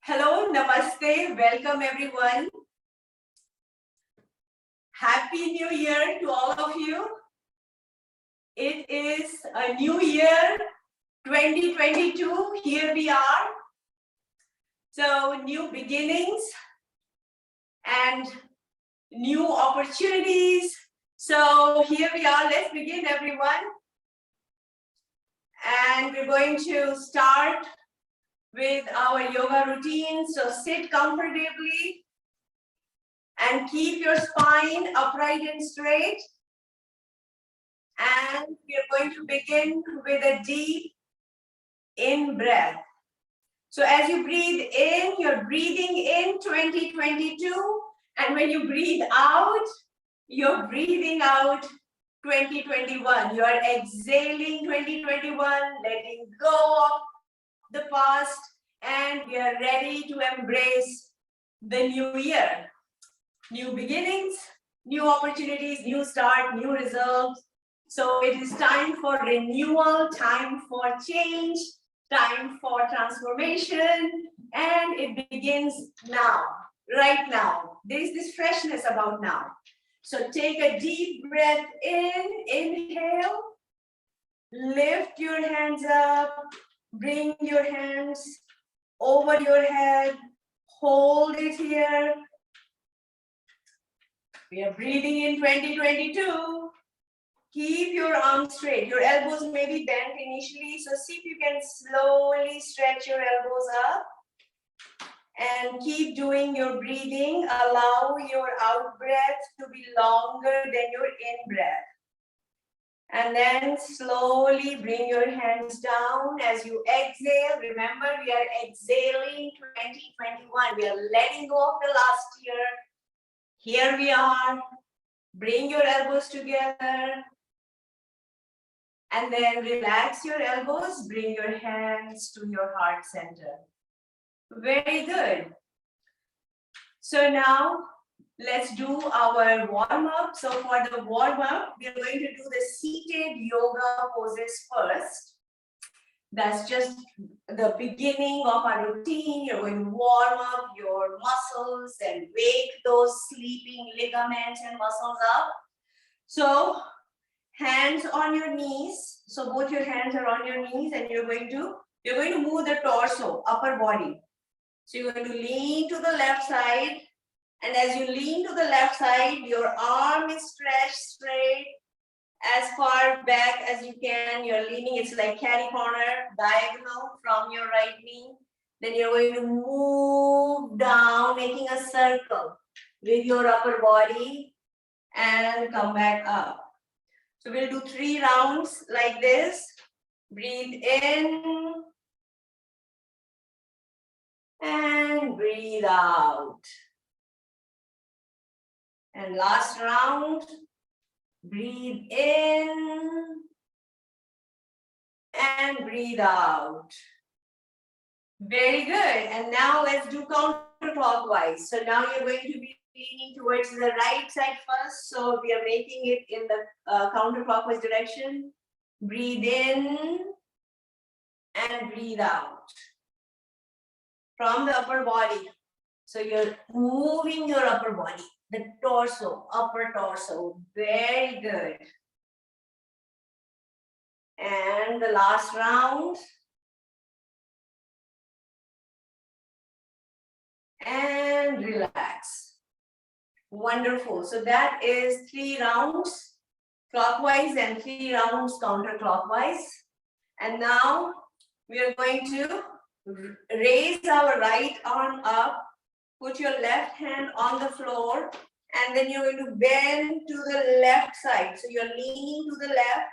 Hello, namaste, welcome everyone. Happy New Year to all of you. It is a new year, 2022, here we are. So new beginnings and new opportunities. So here we are, let's begin everyone. And we're going to start with our yoga routine. So sit comfortably and keep your spine upright and straight. And we are going to begin with a deep in breath. So as you breathe in, you're breathing in 2022. And when you breathe out, you're breathing out 2021. You are exhaling 2021, letting go of the past, and we are ready to embrace the new year. New beginnings, new opportunities, new start, new results. So it is time for renewal, time for change, time for transformation, and it begins now, right now. There is this freshness about now. So take a deep breath in, inhale, lift your hands up, bring your hands over your head, hold it here. We are breathing in 2022. Keep your arms straight. Your elbows may be bent initially, so see if you can slowly stretch your elbows up. And keep doing your breathing. Allow your out breath to be longer than your in breath. And then slowly bring your hands down as you exhale. Remember, we are exhaling 2021. We are letting go of the last year. Here we are. Bring your elbows together. And then relax your elbows. Bring your hands to your heart center. Very good. So now let's do our warm-up. So for the warm-up, we are going to do the seated yoga poses first. That's just the beginning of our routine. You're going to warm up your muscles and wake those sleeping ligaments and muscles up. So hands on your knees. So both your hands are on your knees, and you're going to move the torso, upper body. So you're going to lean to the left side. And as you lean to the left side, your arm is stretched straight as far back as you can. You're leaning, it's like catty corner, diagonal from your right knee. Then you're going to move down, making a circle with your upper body and come back up. So we'll do 3 rounds like this. Breathe in and breathe out. And last round, breathe in and breathe out. Very good. And now let's do counterclockwise. So now you're going to be leaning towards the right side first. So we are making it in the counterclockwise direction. Breathe in and breathe out from the upper body. So you're moving your upper body, the torso, upper torso. Very good. And the last round. And relax. Wonderful. So that is 3 rounds clockwise and 3 rounds counterclockwise. And now we are going to raise our right arm up, put your left hand on the floor, and then you're going to bend to the left side. So you're leaning to the left,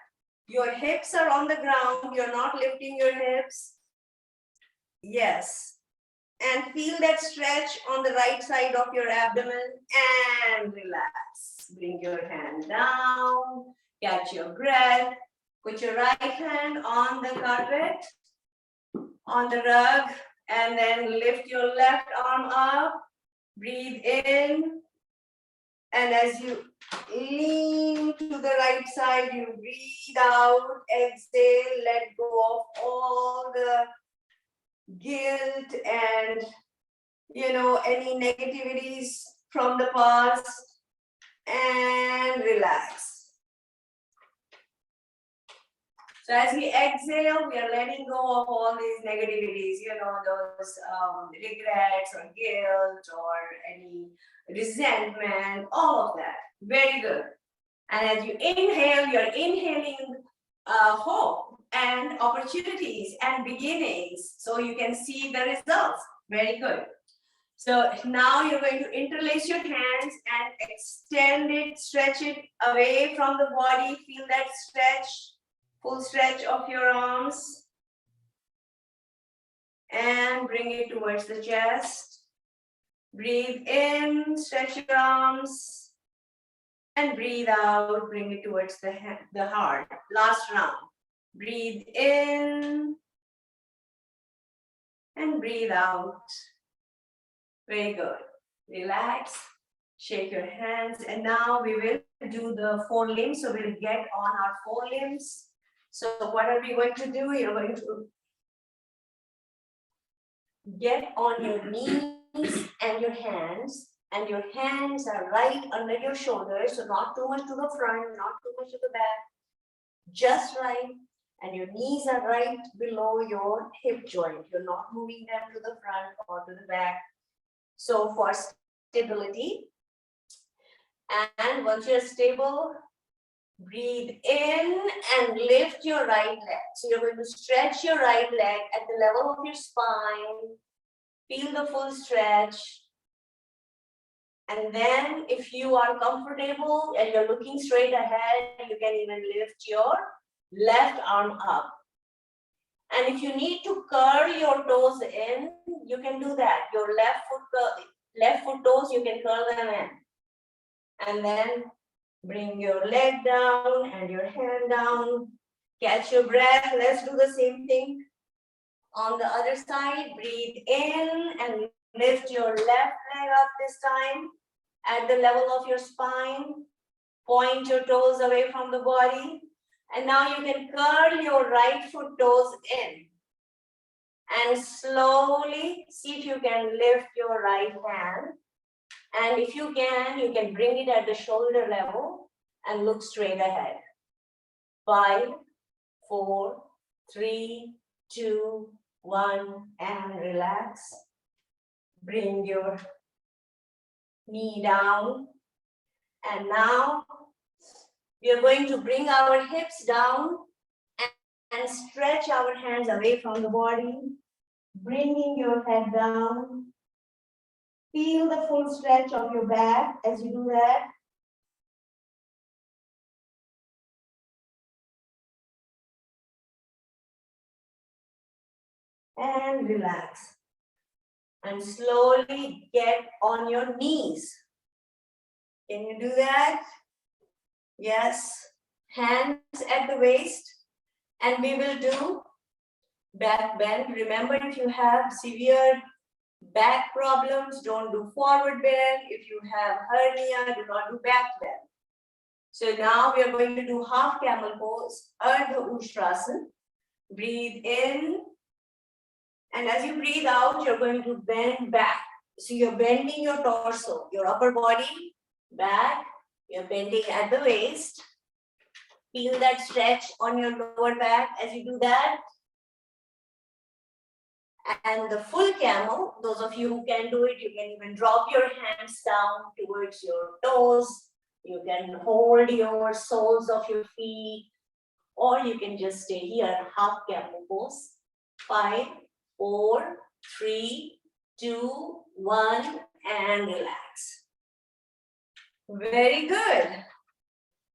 your hips are on the ground, you're not lifting your hips. Yes. And feel that stretch on the right side of your abdomen and relax. Bring your hand down, catch your breath, put your right hand on the carpet, on the rug, and then lift your left arm up, breathe in, and as you lean to the right side, you breathe out, exhale, let go of all the guilt and any negativities from the past, and relax. So as we exhale, we are letting go of all these negativities, those regrets or guilt or any resentment, all of that. Very good. And as you inhale, you're inhaling hope and opportunities and beginnings, so you can see the results. Very good. So now you're going to interlace your hands and extend it, stretch it away from the body. Feel that stretch, full stretch of your arms. And bring it towards the chest. Breathe in, stretch your arms. And breathe out, bring it towards the heart. Last round. Breathe in. And breathe out. Very good. Relax. Shake your hands. And now we will do the forelimbs. So we'll get on our forelimbs. So what are we going to do? You're going to get on your knees and your hands. And your hands are right under your shoulders. So not too much to the front, not too much to the back. Just right. And your knees are right below your hip joint. You're not moving them to the front or to the back. So for stability, and once you're stable, breathe in and lift your right leg. So you're going to stretch your right leg at the level of your spine. Feel the full stretch. And then if you are comfortable and you're looking straight ahead, you can even lift your left arm up. And if you need to curl your toes in, you can do that. Your left foot toes, you can curl them in. And then bring your leg down and your hand down. Catch your breath. Let's do the same thing on the other side. Breathe in and lift your left leg up this time at the level of your spine. Point your toes away from the body. And now you can curl your right foot toes in. And slowly see if you can lift your right hand. And if you can bring it at the shoulder level and look straight ahead. 5, 4, 3, 2, 1, and relax. Bring your knee down. And now we are going to bring our hips down and stretch our hands away from the body, bringing your head down. Feel the full stretch of your back as you do that. And relax. And slowly get on your knees. Can you do that? Yes. Hands at the waist. And we will do back bend. Remember, if you have severe back problems, don't do forward bend. If you have hernia, do not do back bend. So now we are going to do half camel pose, Ardha Ustrasana. Breathe in. And as you breathe out, you're going to bend back. So you're bending your torso, your upper body, back. You're bending at the waist. Feel that stretch on your lower back as you do that. And the full camel, those of you who can do it, you can even drop your hands down towards your toes. You can hold your soles of your feet, or you can just stay here, half camel pose. 5, 4, 3, 2, 1, and relax. Very good.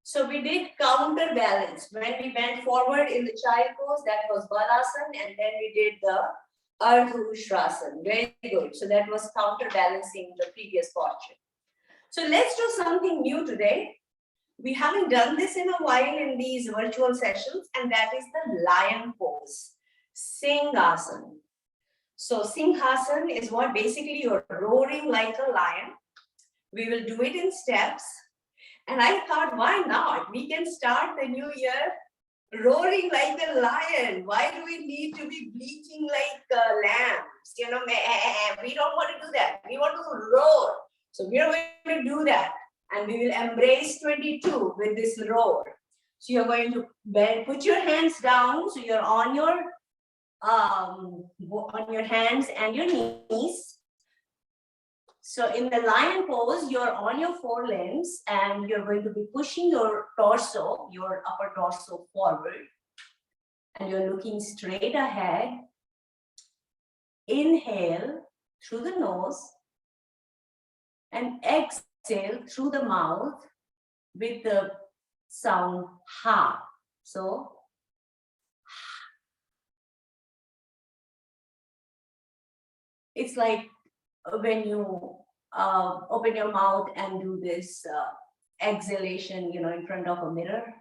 So we did counterbalance. When we bent forward in the child pose, that was Balasana, and then we did the Ardha Ustrasana. Very good. So that was counterbalancing the previous posture. So let's do something new today. We haven't done this in a while in these virtual sessions, and that is the lion pose, Singhasana. So Singhasana is what basically you're roaring like a lion. We will do it in steps. And I thought, why not? We can start the new year roaring like a lion. Why do we need to be bleating like lambs? we don't want to do that. We want to roar. So we are going to do that. And we will embrace 22 with this roar. So you're going to bend, put your hands down. So you're on your hands and your knees. So in the lion pose, you're on your forelimbs and you're going to be pushing your torso, your upper torso forward. And you're looking straight ahead. Inhale through the nose and exhale through the mouth with the sound ha. So it's like when you open your mouth and do this exhalation, in front of a mirror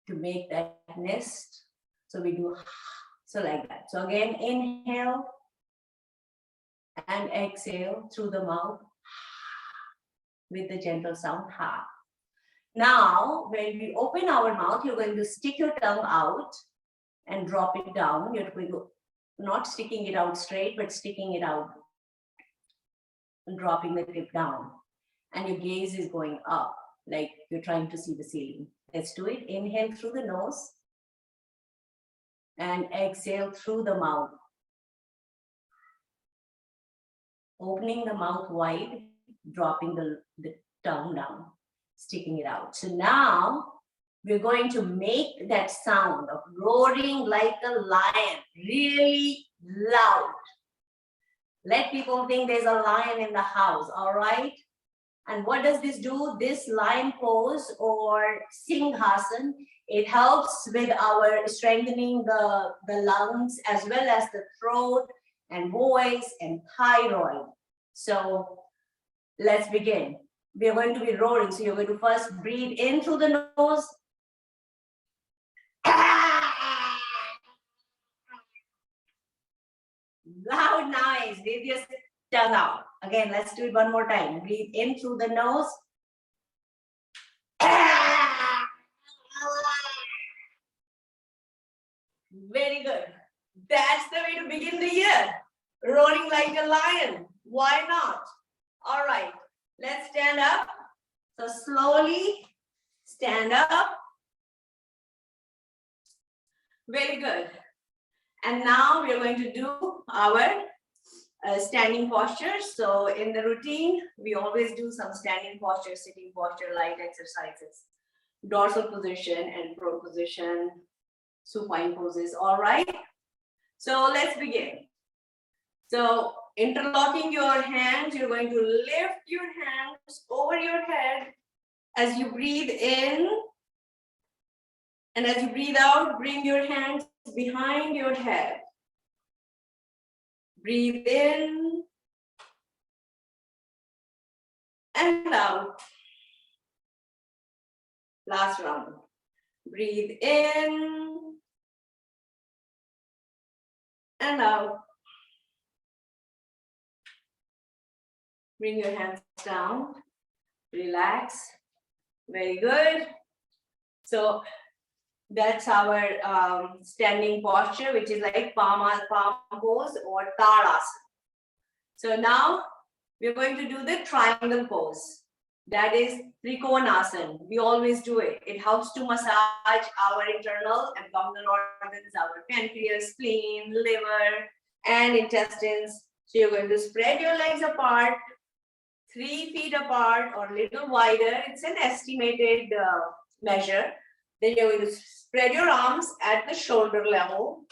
to make that nest. So we do so like that. So again, inhale and exhale through the mouth with the gentle sound ha. Now, when we open our mouth, you're going to stick your tongue out and drop it down. You're going to not sticking it out straight, but sticking it out and dropping the tip down. And your gaze is going up, like you're trying to see the ceiling. Let's do it. Inhale through the nose and exhale through the mouth. Opening the mouth wide, dropping the tongue down, sticking it out. So now we're going to make that sound of roaring like a lion really loud. Let people think there's a lion in the house, all right? And what does this do? This lion pose or Singhasana, it helps with our strengthening the lungs as well as the throat and voice and thyroid. So let's begin. We are going to be roaring. So you're going to first breathe in through the nose. Loud noise with your tongue out. Again, let's do it one more time. Breathe in through the nose. Very good. That's the way to begin the year. Roaring like a lion. Why not? All right. Let's stand up. So slowly stand up. Very good. And now we are going to do our standing posture. So in the routine, we always do some standing posture, sitting posture, light exercises, dorsal position and prone position, supine poses. All right. So let's begin. So interlocking your hands, you're going to lift your hands over your head as you breathe in. And as you breathe out, bring your hands behind your head. Breathe in and out. Last round. Breathe in and out. Bring your hands down. Relax. Very good. So that's our standing posture, which is like palm pose or Tadasana. So now we're going to do the triangle pose. That is Trikonasana. We always do it. It helps to massage our internal abdominal organs, our pancreas, spleen, liver, and intestines. So you're going to spread your legs apart, 3 feet apart or a little wider. It's an estimated measure. Then you're going to spread your arms at the shoulder level.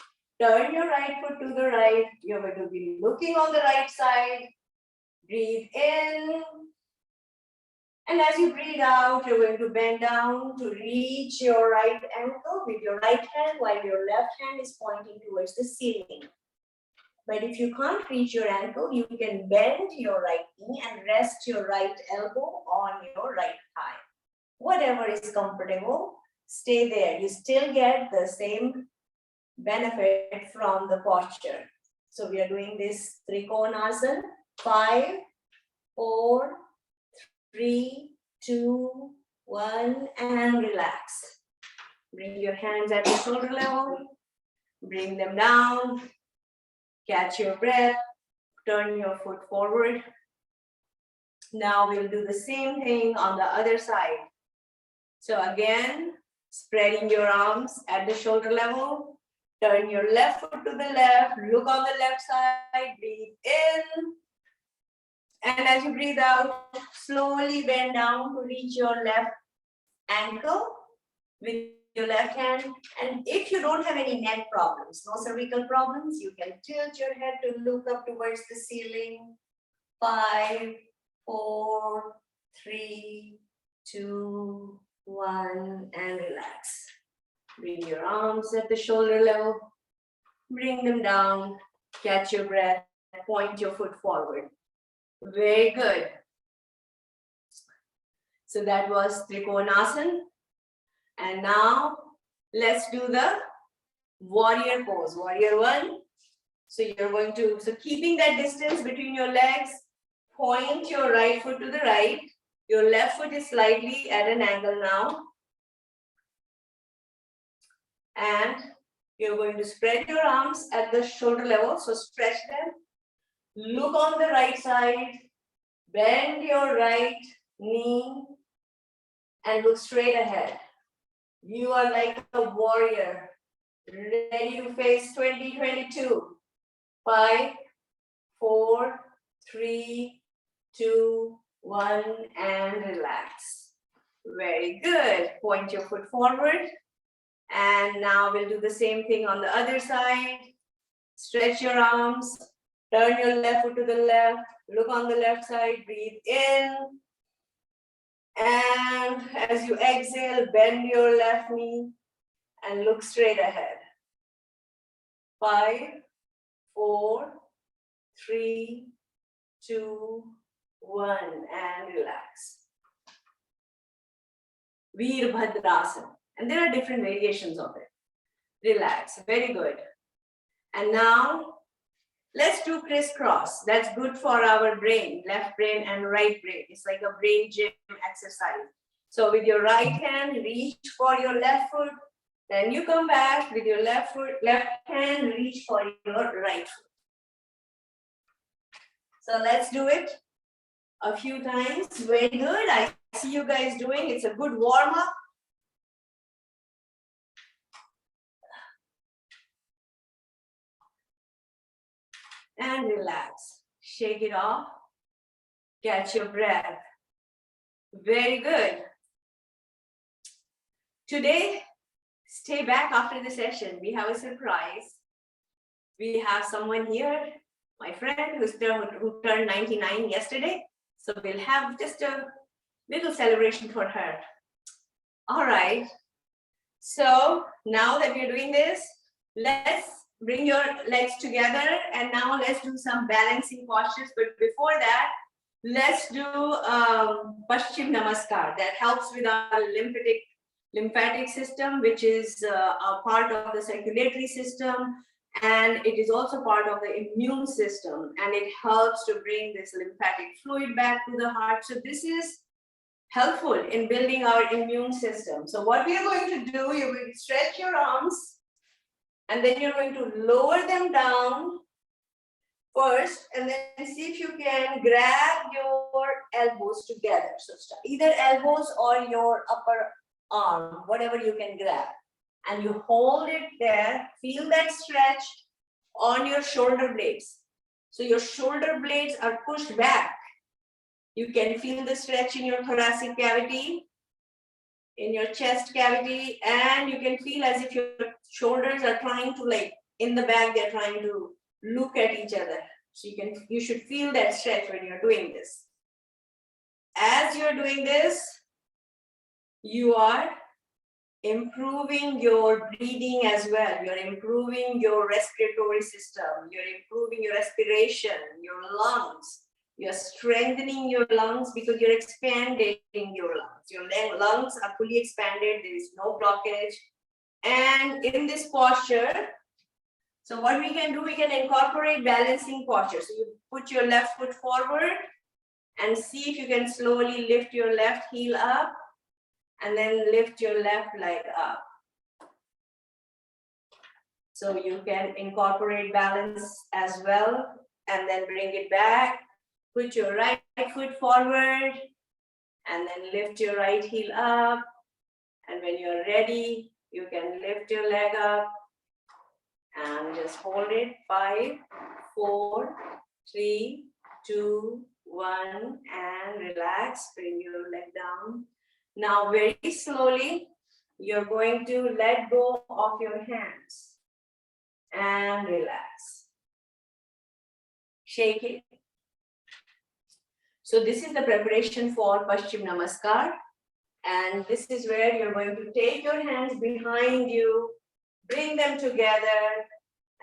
Turn your right foot to the right. You're going to be looking on the right side. Breathe in. And as you breathe out, you're going to bend down to reach your right ankle with your right hand while your left hand is pointing towards the ceiling. But if you can't reach your ankle, you can bend your right knee and rest your right elbow on your right thigh. Whatever is comfortable, stay there. You still get the same benefit from the posture. So we are doing this Trikonasana. 5, 4, 3, 2, 1, and relax. Bring your hands at the shoulder level. Bring them down. Catch your breath. turn your foot forward. Now we'll do the same thing on the other side. So again, spreading your arms at the shoulder level. Turn your left foot to the left. Look on the left side. Breathe in. And as you breathe out, slowly bend down to reach your left ankle with your left hand. And if you don't have any neck problems, no cervical problems, you can tilt your head to look up towards the ceiling. 5, 4, 3, 2, 1, and relax. Bring your arms at the shoulder level. Bring them down. Catch your breath. Point your foot forward. Very good. So that was Trikonasana. And now let's do the warrior pose. Warrior 1. So you're going to, so keeping that distance between your legs, point your right foot to the right. Your left foot is slightly at an angle now. And you're going to spread your arms at the shoulder level. So stretch them. Look on the right side. Bend your right knee and look straight ahead. You are like a warrior, ready to face 2022. 5, 4, 3, 2, 1, and relax. Very good. Point your foot forward. And now we'll do the same thing on the other side. Stretch your arms. Turn your left foot to the left. Look on the left side. Breathe in. And as you exhale, bend your left knee and look straight ahead. 5, 4, 3, 2, 1, and relax. Veerbhadrasana. And there are different variations of it. Relax. Very good. And now let's do crisscross. That's good for our brain, left brain and right brain. It's like a brain gym exercise. So with your right hand, reach for your left foot. Then you come back with your left hand, reach for your right foot. So let's do it a few times. Very good. I see you guys doing. It's a good warm up. And relax. Shake it off. Catch your breath. Very good. Today, stay back after the session. We have a surprise. We have someone here, my friend who turned 99 yesterday. So we'll have just a little celebration for her. All right. So now that we're doing this, let's bring your legs together and now let's do some balancing postures. But before that, let's do Paschim Namaskar. That helps with our lymphatic system, which is a part of the circulatory system. And it is also part of the immune system. And it helps to bring this lymphatic fluid back to the heart. So this is helpful in building our immune system. So what we are going to do, you're going to stretch your arms. And then you're going to lower them down first, and then see if you can grab your elbows together. So either elbows or your upper arm, whatever you can grab. And you hold it there. Feel that stretch on your shoulder blades. So your shoulder blades are pushed back. You can feel the stretch in your thoracic cavity, in your chest cavity, and you can feel as if your shoulders are trying to, like in the back, they're trying to look at each other. So you should feel that stretch when you're doing this. As you're doing this, you are improving your breathing as well. You're improving your respiratory system. You're improving your respiration, your lungs. You're strengthening your lungs because you're expanding your lungs. Your lungs are fully expanded. There is no blockage. And in this posture, so what we can do, we can incorporate balancing posture. So you put your left foot forward and see if you can slowly lift your left heel up and then lift your left leg up. So you can incorporate balance as well and then bring it back. Put your right foot forward and then lift your right heel up. And when you're ready, you can lift your leg up and just hold it. 5, 4, 3, 2, 1, and relax. Bring your leg down. Now, very slowly, you're going to let go of your hands and relax. Shake it. So this is the preparation for Paschim Namaskar. And this is where you're going to take your hands behind you, bring them together,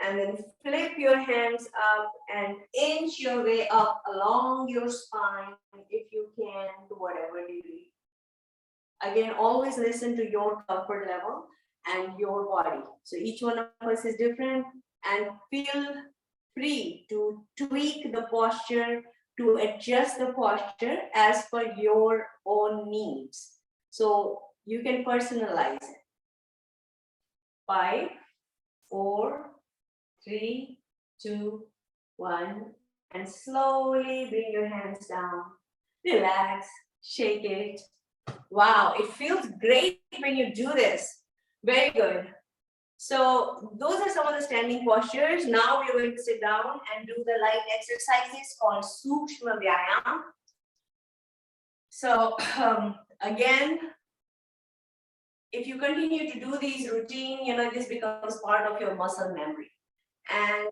and then flip your hands up and inch your way up along your spine if you can, to whatever degree. Again, always listen to your comfort level and your body. So each one of us is different, and feel free to tweak the posture, to adjust the posture as per your own needs. So you can personalize it. 5, 4, 3, 2, 1, and slowly bring your hands down. Relax, shake it. Wow, it feels great when you do this. Very good. So those are some of the standing postures. Now we're going to sit down and do the light exercises called Sukshma Vyayam. So again, if you continue to do these routine, this becomes part of your muscle memory. And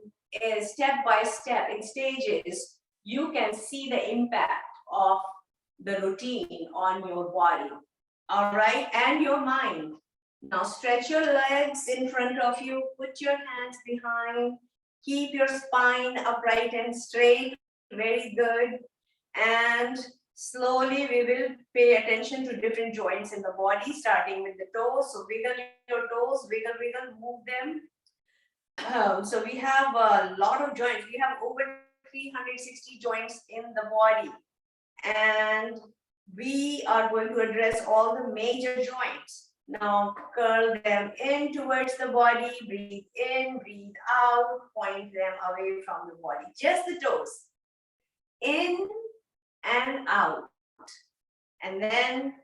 step by step, in stages, you can see the impact of the routine on your body, all right, and your mind. Now stretch your legs in front of you, put your hands behind, keep your spine upright and straight, very good. And slowly we will pay attention to different joints in the body, starting with the toes. So wiggle your toes, wiggle, wiggle, move them. So we have a lot of joints. We have over 360 joints in the body. And we are going to address all the major joints. Now curl them in towards the body, breathe in, breathe out, point them away from the body. Just the toes. In and out. And then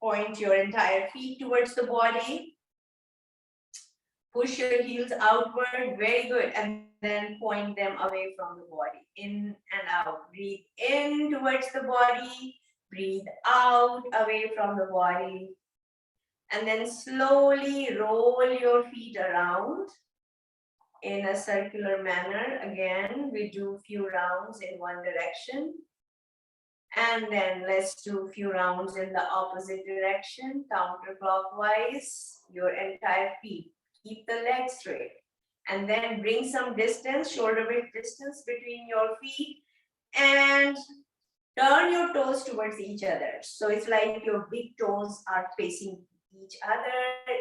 point your entire feet towards the body. Push your heels outward, very good. And then point them away from the body. In and out. Breathe in towards the body. Breathe out away from the body. And then slowly roll your feet around in a circular manner. Again, we do a few rounds in one direction. And then let's do a few rounds in the opposite direction, counterclockwise, your entire feet. Keep the legs straight. And then bring some distance, shoulder width distance between your feet. And turn your toes towards each other. So it's like your big toes are facing each other,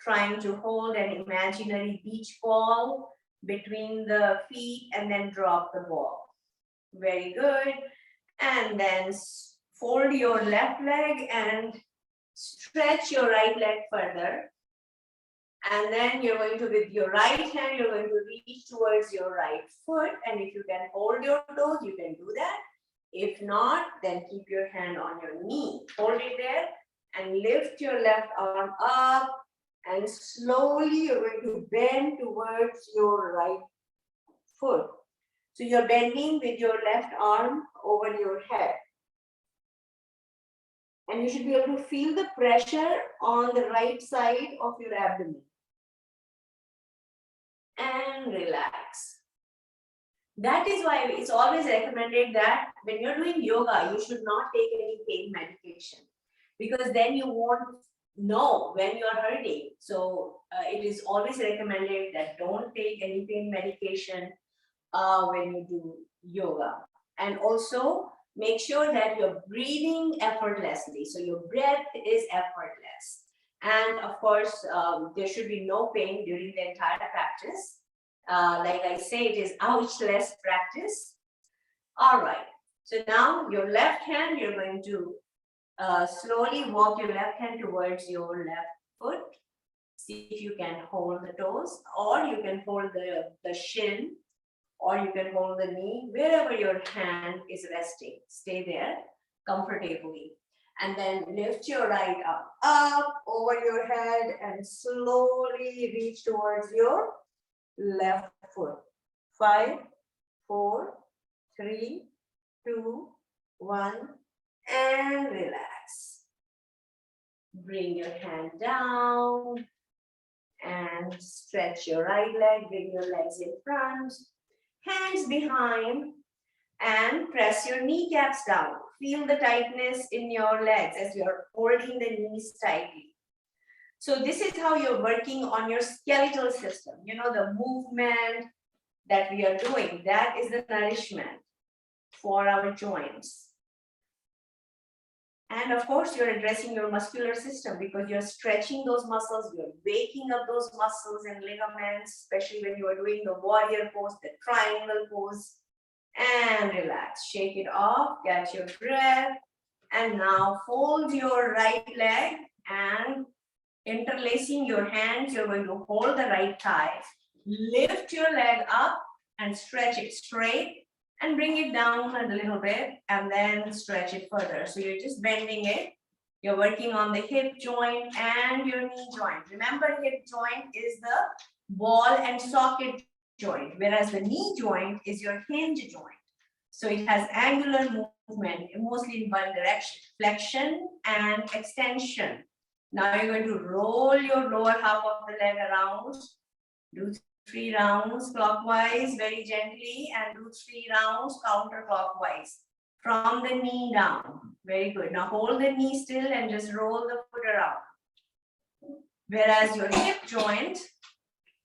trying to hold an imaginary beach ball between the feet and then drop the ball. Very good. And then fold your left leg and stretch your right leg further. And then you're going to, with your right hand, you're going to reach towards your right foot. And if you can hold your toes, you can do that. If not, then keep your hand on your knee. Hold it there and lift your left arm up. And slowly you're going to bend towards your right foot. So you're bending with your left arm over your head. And you should be able to feel the pressure on the right side of your abdomen. And relax. That is why it's always recommended that when you're doing yoga, you should not take any pain medication, because then you won't know when you're hurting. So it is always recommended that don't take any pain medication when you do yoga. And also make sure that you're breathing effortlessly. So your breath is effortless. And of course, there should be no pain during the entire practice. Like I say, it is ouchless practice. All right. So now your left hand, you're going to slowly walk your left hand towards your left foot. See if you can hold the toes, or you can hold the shin or you can hold the knee wherever your hand is resting. Stay there comfortably. And then lift your right arm up over your head and slowly reach towards your left foot. 5, 4, 3, 2, 1, and relax. Bring your hand down and stretch your right leg. Bring your legs in front, hands behind, and press your kneecaps down. Feel the tightness in your legs as you're holding the knees tightly. So this is how you're working on your skeletal system. You know, the movement that we are doing, that is the nourishment for our joints. And of course, you're addressing your muscular system because you're stretching those muscles, you're waking up those muscles and ligaments, especially when you are doing the warrior pose, the triangle pose. And relax, shake it off, catch your breath. And now fold your right leg and interlacing your hands, you're going to hold the right thigh, lift your leg up and stretch it straight and bring it down a little bit and then stretch it further. So you're just bending it. You're working on the hip joint and your knee joint. Remember, hip joint is the ball and socket joint, whereas the knee joint is your hinge joint. So it has angular movement, mostly in one direction, flexion and extension. Now you're going to roll your lower half of the leg around, do 3 rounds clockwise very gently and do 3 rounds counterclockwise from the knee down. Very good. Now hold the knee still and just roll the foot around. Whereas your hip joint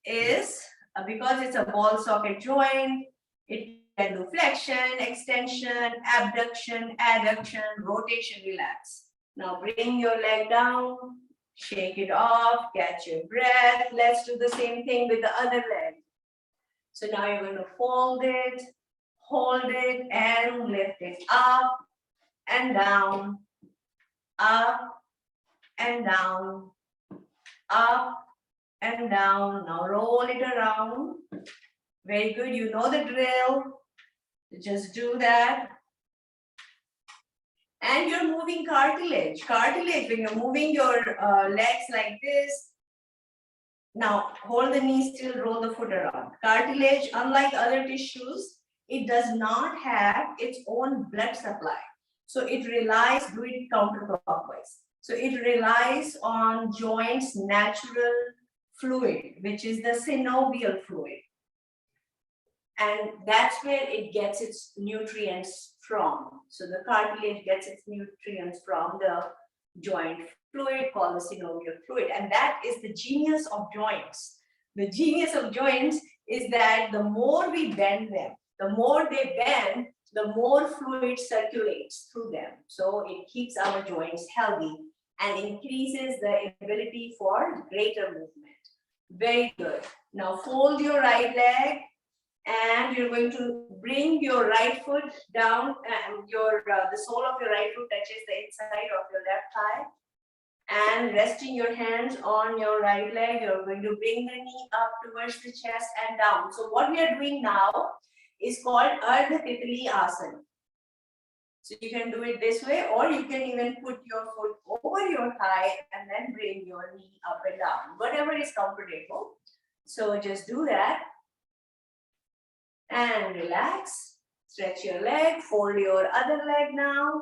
is, because it's a ball socket joint, it can do flexion, extension, abduction, adduction, rotation, relax. Now bring your leg down, shake it off, catch your breath. Let's do the same thing with the other leg. So now you're going to fold it, hold it, and lift it up and down, up and down, up and down. Now roll it around. Very good. You know the drill. Just do that. And you're moving cartilage. Cartilage, when you're moving your legs like this, now hold the knee still, roll the foot around. Cartilage, unlike other tissues, it does not have its own blood supply. So it relies, do it counterclockwise. So it relies on joints' natural fluid, which is the synovial fluid. And that's where it gets its nutrients from. So the cartilage gets its nutrients from the joint fluid called the synovial fluid. And that is the genius of joints. The genius of joints is that the more we bend them, the more they bend, the more fluid circulates through them. So it keeps our joints healthy and increases the ability for greater movement. Very good. Now fold your right leg. And you're going to bring your right foot down, and the sole of your right foot touches the inside of your left thigh. And resting your hands on your right leg, you're going to bring the knee up towards the chest and down. So what we are doing now is called Ardha Titli Asana. So you can do it this way, or you can even put your foot over your thigh and then bring your knee up and down, whatever is comfortable. So just do that. And relax, stretch your leg, fold your other leg now,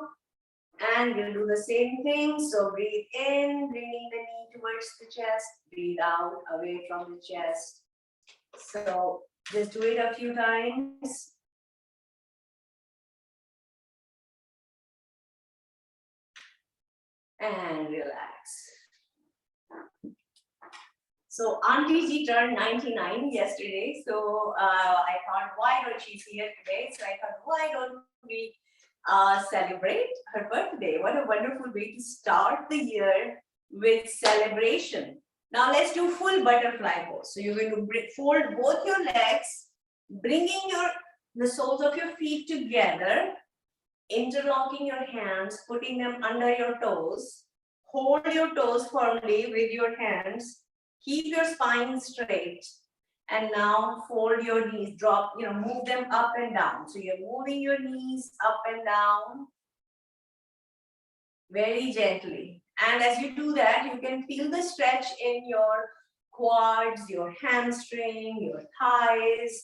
and we'll do the same thing. So breathe in, bringing the knee towards the chest, breathe out, away from the chest. So just do it a few times. And relax. So Auntyji turned 99 yesterday. So I thought, why don't she's here today? So I thought, why don't we celebrate her birthday? What a wonderful way to start the year with celebration. Now let's do full butterfly pose. So you're going to fold both your legs, bringing the soles of your feet together, interlocking your hands, putting them under your toes. Hold your toes firmly with your hands. Keep your spine straight And now fold your knees, drop, move them up and down. So you're moving your knees up and down very gently. And as you do that, you can feel the stretch in your quads, your hamstring, your thighs.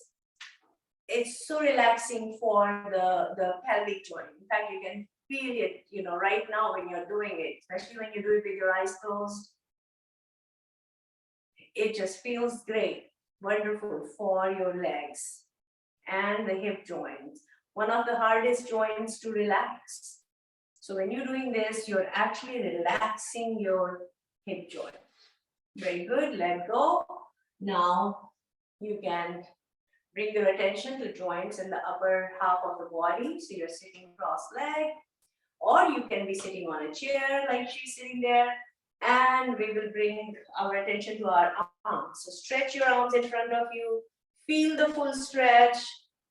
It's so relaxing for the pelvic joint. In fact, you can feel it, right now when you're doing it, especially when you do it with your eyes closed. It just feels great, wonderful for your legs and the hip joints. One of the hardest joints to relax. So when you're doing this, you're actually relaxing your hip joint. Very good, let go. Now you can bring your attention to joints in the upper half of the body. So you're sitting cross-legged, or you can be sitting on a chair like she's sitting there. And we will bring our attention to our arms. So stretch your arms in front of you. Feel the full stretch.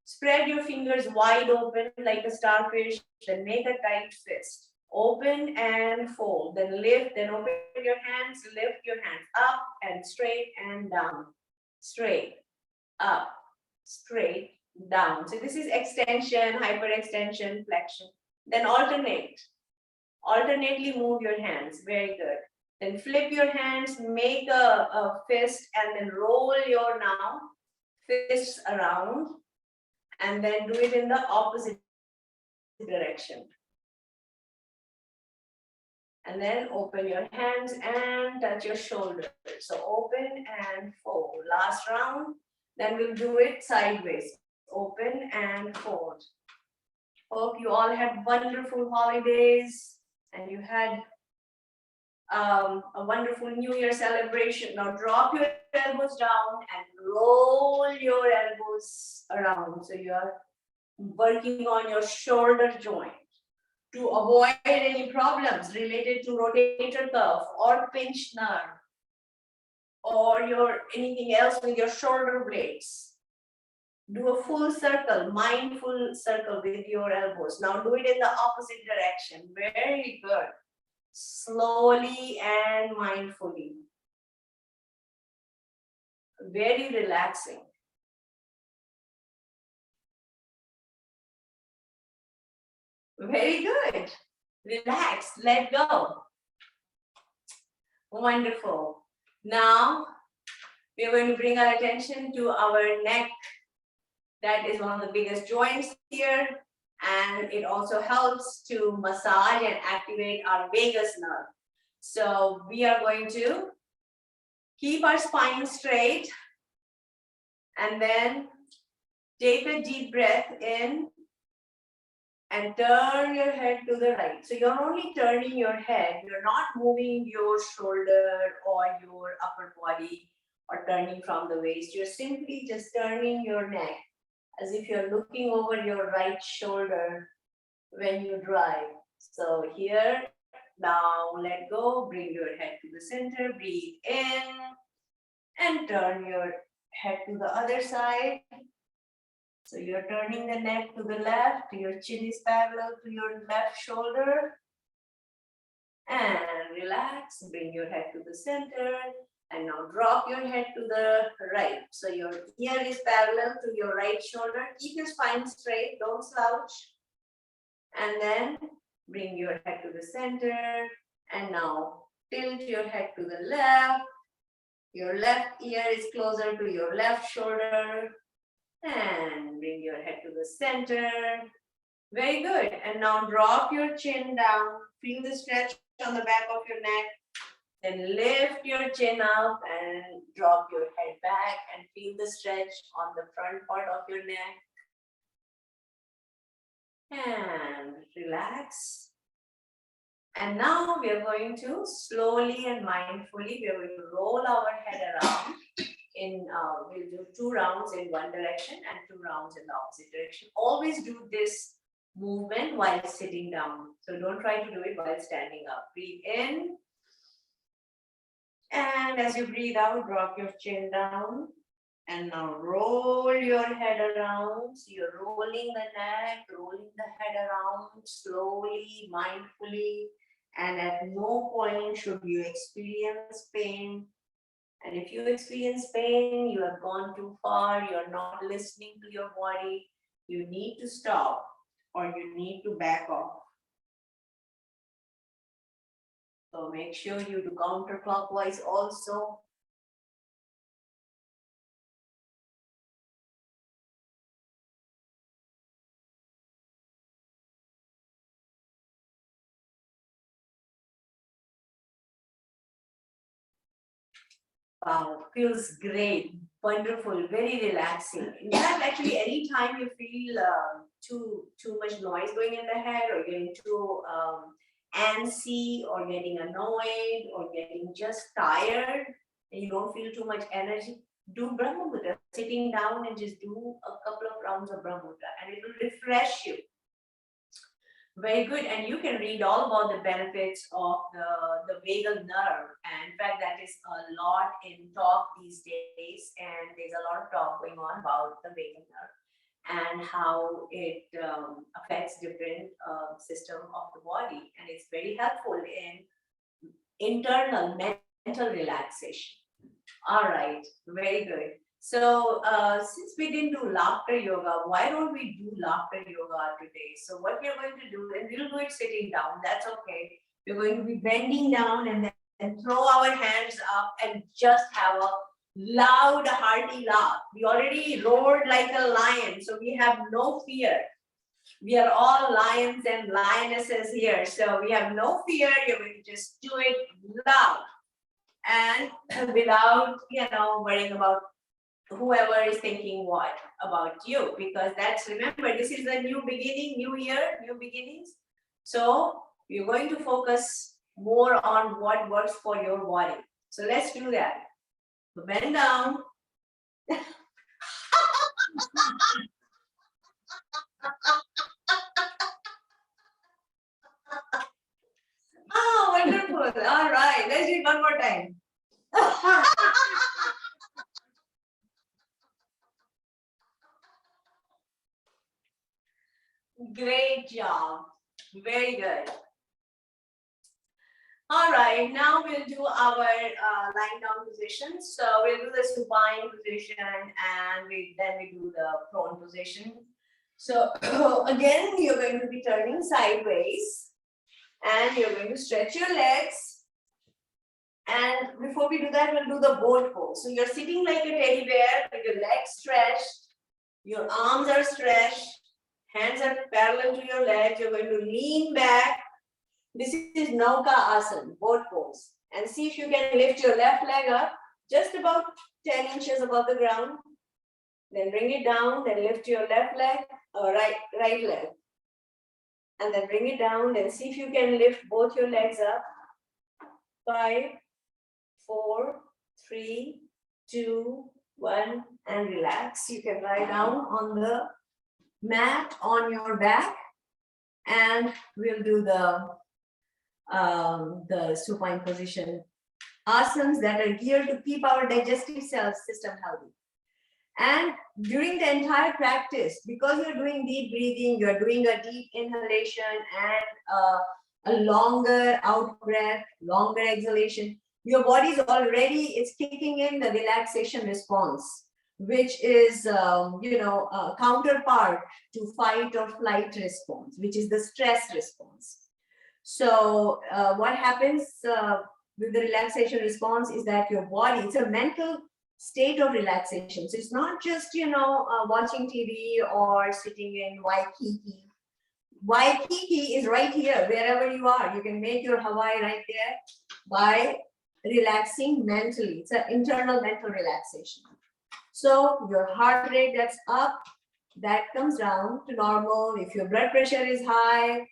Spread your fingers wide open like a starfish. Then make a tight fist. Open and fold. Then lift. Then open your hands. Lift your hands up and straight and down. Straight, up, straight, down. So this is extension, hyperextension, flexion. Then alternate. Alternately move your hands. Very good. Then flip your hands, make a fist, and then roll your now fists around, and then do it in the opposite direction. And then open your hands and touch your shoulders. So open and fold. Last round. Then we'll do it sideways. Open and fold. Hope you all had wonderful holidays and you had a wonderful New Year celebration. Now drop your elbows down and roll your elbows around. So you are working on your shoulder joint to avoid any problems related to rotator cuff or pinched nerve or anything else with your shoulder blades. Do a full circle, mindful circle with your elbows. Now do it in the opposite direction. Very good. Slowly and mindfully. Very relaxing. Very good. Relax, let go. Wonderful. Now, we are going to bring our attention to our neck. That is one of the biggest joints here. And it also helps to massage and activate our vagus nerve. So we are going to keep our spine straight and then take a deep breath in and turn your head to the right. So you're only turning your head. You're not moving your shoulder or your upper body or turning from the waist. You're simply just turning your neck as if you're looking over your right shoulder when you drive. So here, now let go, bring your head to the center, breathe in, and turn your head to the other side. So you're turning the neck to the left, your chin is parallel to your left shoulder. And relax, bring your head to the center. And now drop your head to the right. So your ear is parallel to your right shoulder. Keep your spine straight, don't slouch. And then bring your head to the center. And now tilt your head to the left. Your left ear is closer to your left shoulder. And bring your head to the center. Very good. And now drop your chin down. Feel the stretch on the back of your neck. Then lift your chin up and drop your head back and feel the stretch on the front part of your neck. And relax. And now we are going to slowly and mindfully, we are going to roll our head around. We'll do 2 rounds in one direction and 2 rounds in the opposite direction. Always do this movement while sitting down. So don't try to do it while standing up. Breathe in. And as you breathe out, drop your chin down. And now roll your head around. So you're rolling the neck, rolling the head around slowly, mindfully. And at no point should you experience pain. And if you experience pain, you have gone too far, you're not listening to your body, you need to stop or you need to back off. So make sure you do counterclockwise also. Wow, feels great, wonderful, very relaxing. In fact, actually, anytime you feel too much noise going in the head, or getting too antsy, or getting annoyed, or getting just tired, and you don't feel too much energy, do Brahma Mudra. Sitting down and just do a couple of rounds of Brahma Mudra, and it will refresh you. Very good. And you can read all about the benefits of the vagal nerve. And in fact, that is a lot in talk these days. And there's a lot of talk going on about the vagal nerve and how it affects different system of the body. And it's very helpful in internal mental relaxation. All right, very good. So since we didn't do laughter yoga, why don't we do laughter yoga today? So what we're going to do, and we'll do it sitting down, that's okay. We're going to be bending down and then throw our hands up and just have a loud, hearty laugh. We already roared like a lion, so we have no fear. We are all lions and lionesses here, so we have no fear. You're going to just do it loud and without, worrying about whoever is thinking what about you, because that's, remember, this is a new beginning, new year, new beginnings. So you're going to focus more on what works for your body. So let's do that. So bend down. Oh, wonderful. All right, let's do it one more time. Great job. Very good. All right, now we'll do our lying down position. So we'll do the supine position and then we do the prone position. So again, you're going to be turning sideways and you're going to stretch your legs. And before we do that, we'll do the boat pose. So you're sitting like a teddy bear with your legs stretched, your arms are stretched, hands are parallel to your legs. You're going to lean back. This is Nauka Asana, boat pose. And see if you can lift your left leg up just about 10 inches above the ground. Then bring it down, then lift your left leg, or right leg. And then bring it down, then see if you can lift both your legs up. 5, 4, 3, 2, 1, and relax. You can lie down on the mat on your back, and we'll do the supine position asanas that are geared to keep our digestive system healthy. And during the entire practice, because you're doing deep breathing, you're doing a deep inhalation and a longer out breath, longer exhalation, your body's already, it's kicking in the relaxation response, which is, a counterpart to fight or flight response, which is the stress response. So what happens with the relaxation response is that your body, it's a mental state of relaxation. So it's not just, watching TV or sitting in Waikiki. Waikiki is right here, wherever you are. You can make your Hawaii right there by relaxing mentally. It's an internal mental relaxation. So your heart rate that's up, that comes down to normal. If your blood pressure is high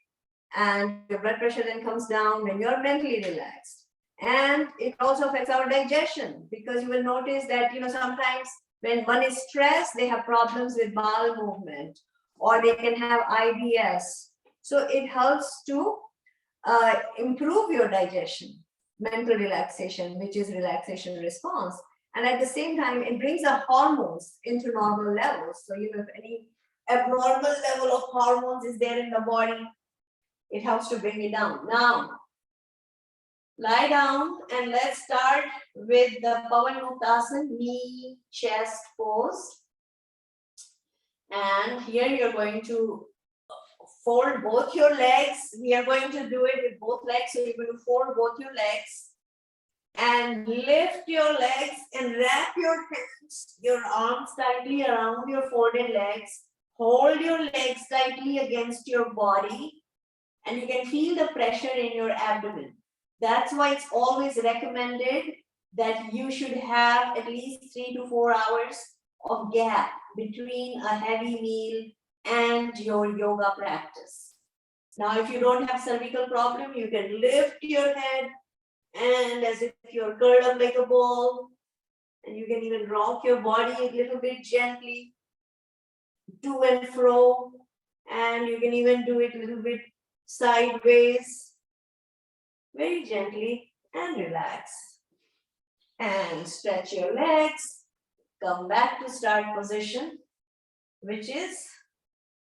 and your blood pressure then comes down when you're mentally relaxed. And it also affects our digestion, because you will notice that, sometimes when one is stressed, they have problems with bowel movement, or they can have IBS. So it helps to improve your digestion, mental relaxation, which is relaxation response. And at the same time, it brings the hormones into normal levels. So, if any abnormal level of hormones is there in the body, it helps to bring it down. Now, Lie down and let's start with the Pavanmuktasana, knee chest pose. And here you're going to fold both your legs. We are going to do it with both legs. So you're going to fold both your legs and lift your legs and wrap your hands, your arms tightly around your folded legs. Hold your legs tightly against your body and you can feel the pressure in your abdomen. That's why it's always recommended that you should have at least 3 to 4 hours of gap between a heavy meal and your yoga practice. Now, if you don't have cervical problem, you can lift your head and as if you're curled up like a ball, and you can even rock your body a little bit gently to and fro, and you can even do it a little bit sideways, very gently, and relax. And stretch your legs, come back to start position, which is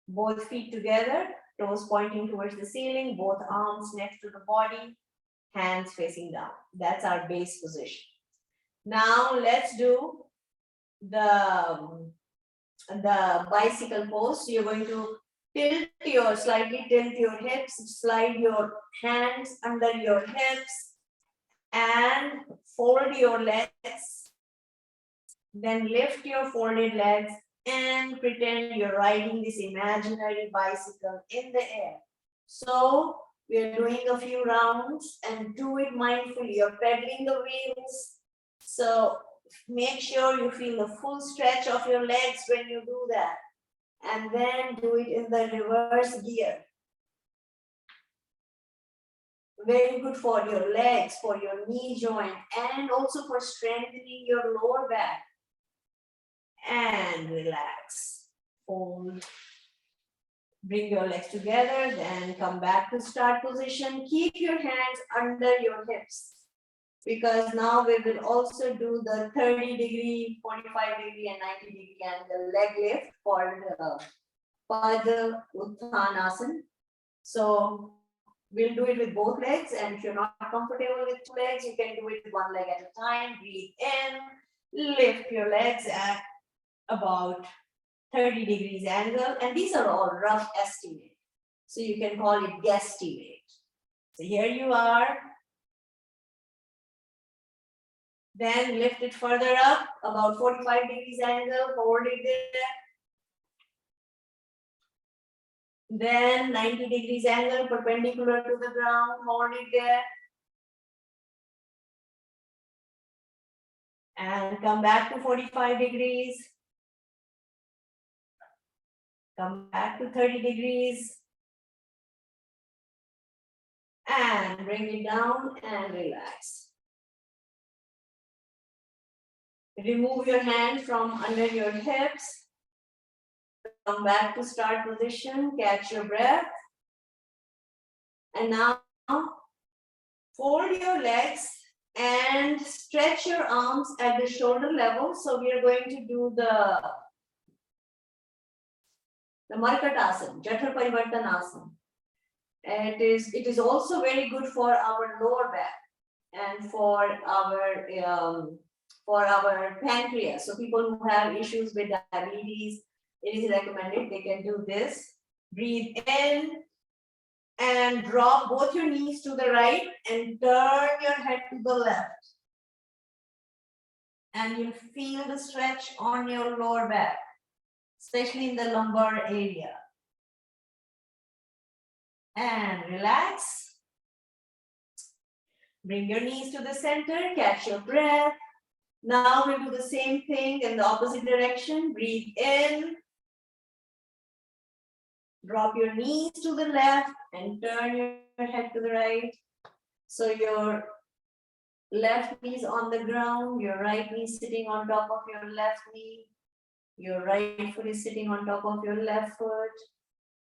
both feet together, toes pointing towards the ceiling, both arms next to the body, hands facing down. That's our base position. Now let's do the bicycle pose. So you're going to slightly tilt your hips, slide your hands under your hips and fold your legs. Then lift your folded legs and pretend you're riding this imaginary bicycle in the air. So we are doing a few rounds and do it mindfully. You're pedaling the wheels. So make sure you feel the full stretch of your legs when you do that. And then do it in the reverse gear. Very good for your legs, for your knee joint, and also for strengthening your lower back. And relax. Fold. Bring your legs together, then come back to start position. Keep your hands under your hips because now we will also do the 30 degree, 45 degree and 90 degree angle leg lift for the Pada Uttanasana. So we'll do it with both legs, and if you're not comfortable with 2 legs, you can do it with 1 leg at a time. Breathe in, lift your legs at about 30 degrees angle, and these are all rough estimate. So you can call it guesstimate. So here you are. Then lift it further up, about 45 degrees angle, hold it there. Then 90 degrees angle, perpendicular to the ground, hold it there. And come back to 45 degrees. Come back to 30 degrees. And bring it down and relax. Remove your hand from under your hips. Come back to start position, catch your breath. And now fold your legs and stretch your arms at the shoulder level. So we are going to do the Markatasana, Jathar Parivartanasana. It is also very good for our lower back and for our pancreas. So people who have issues with diabetes, it is recommended they can do this. Breathe in and drop both your knees to the right and turn your head to the left. And you'll feel the stretch on your lower back, especially in the lumbar area. And relax. Bring your knees to the center, catch your breath. Now we'll do the same thing in the opposite direction. Breathe in. Drop your knees to the left and turn your head to the right. So your left knee is on the ground, your right knee is sitting on top of your left knee. Your right foot is sitting on top of your left foot.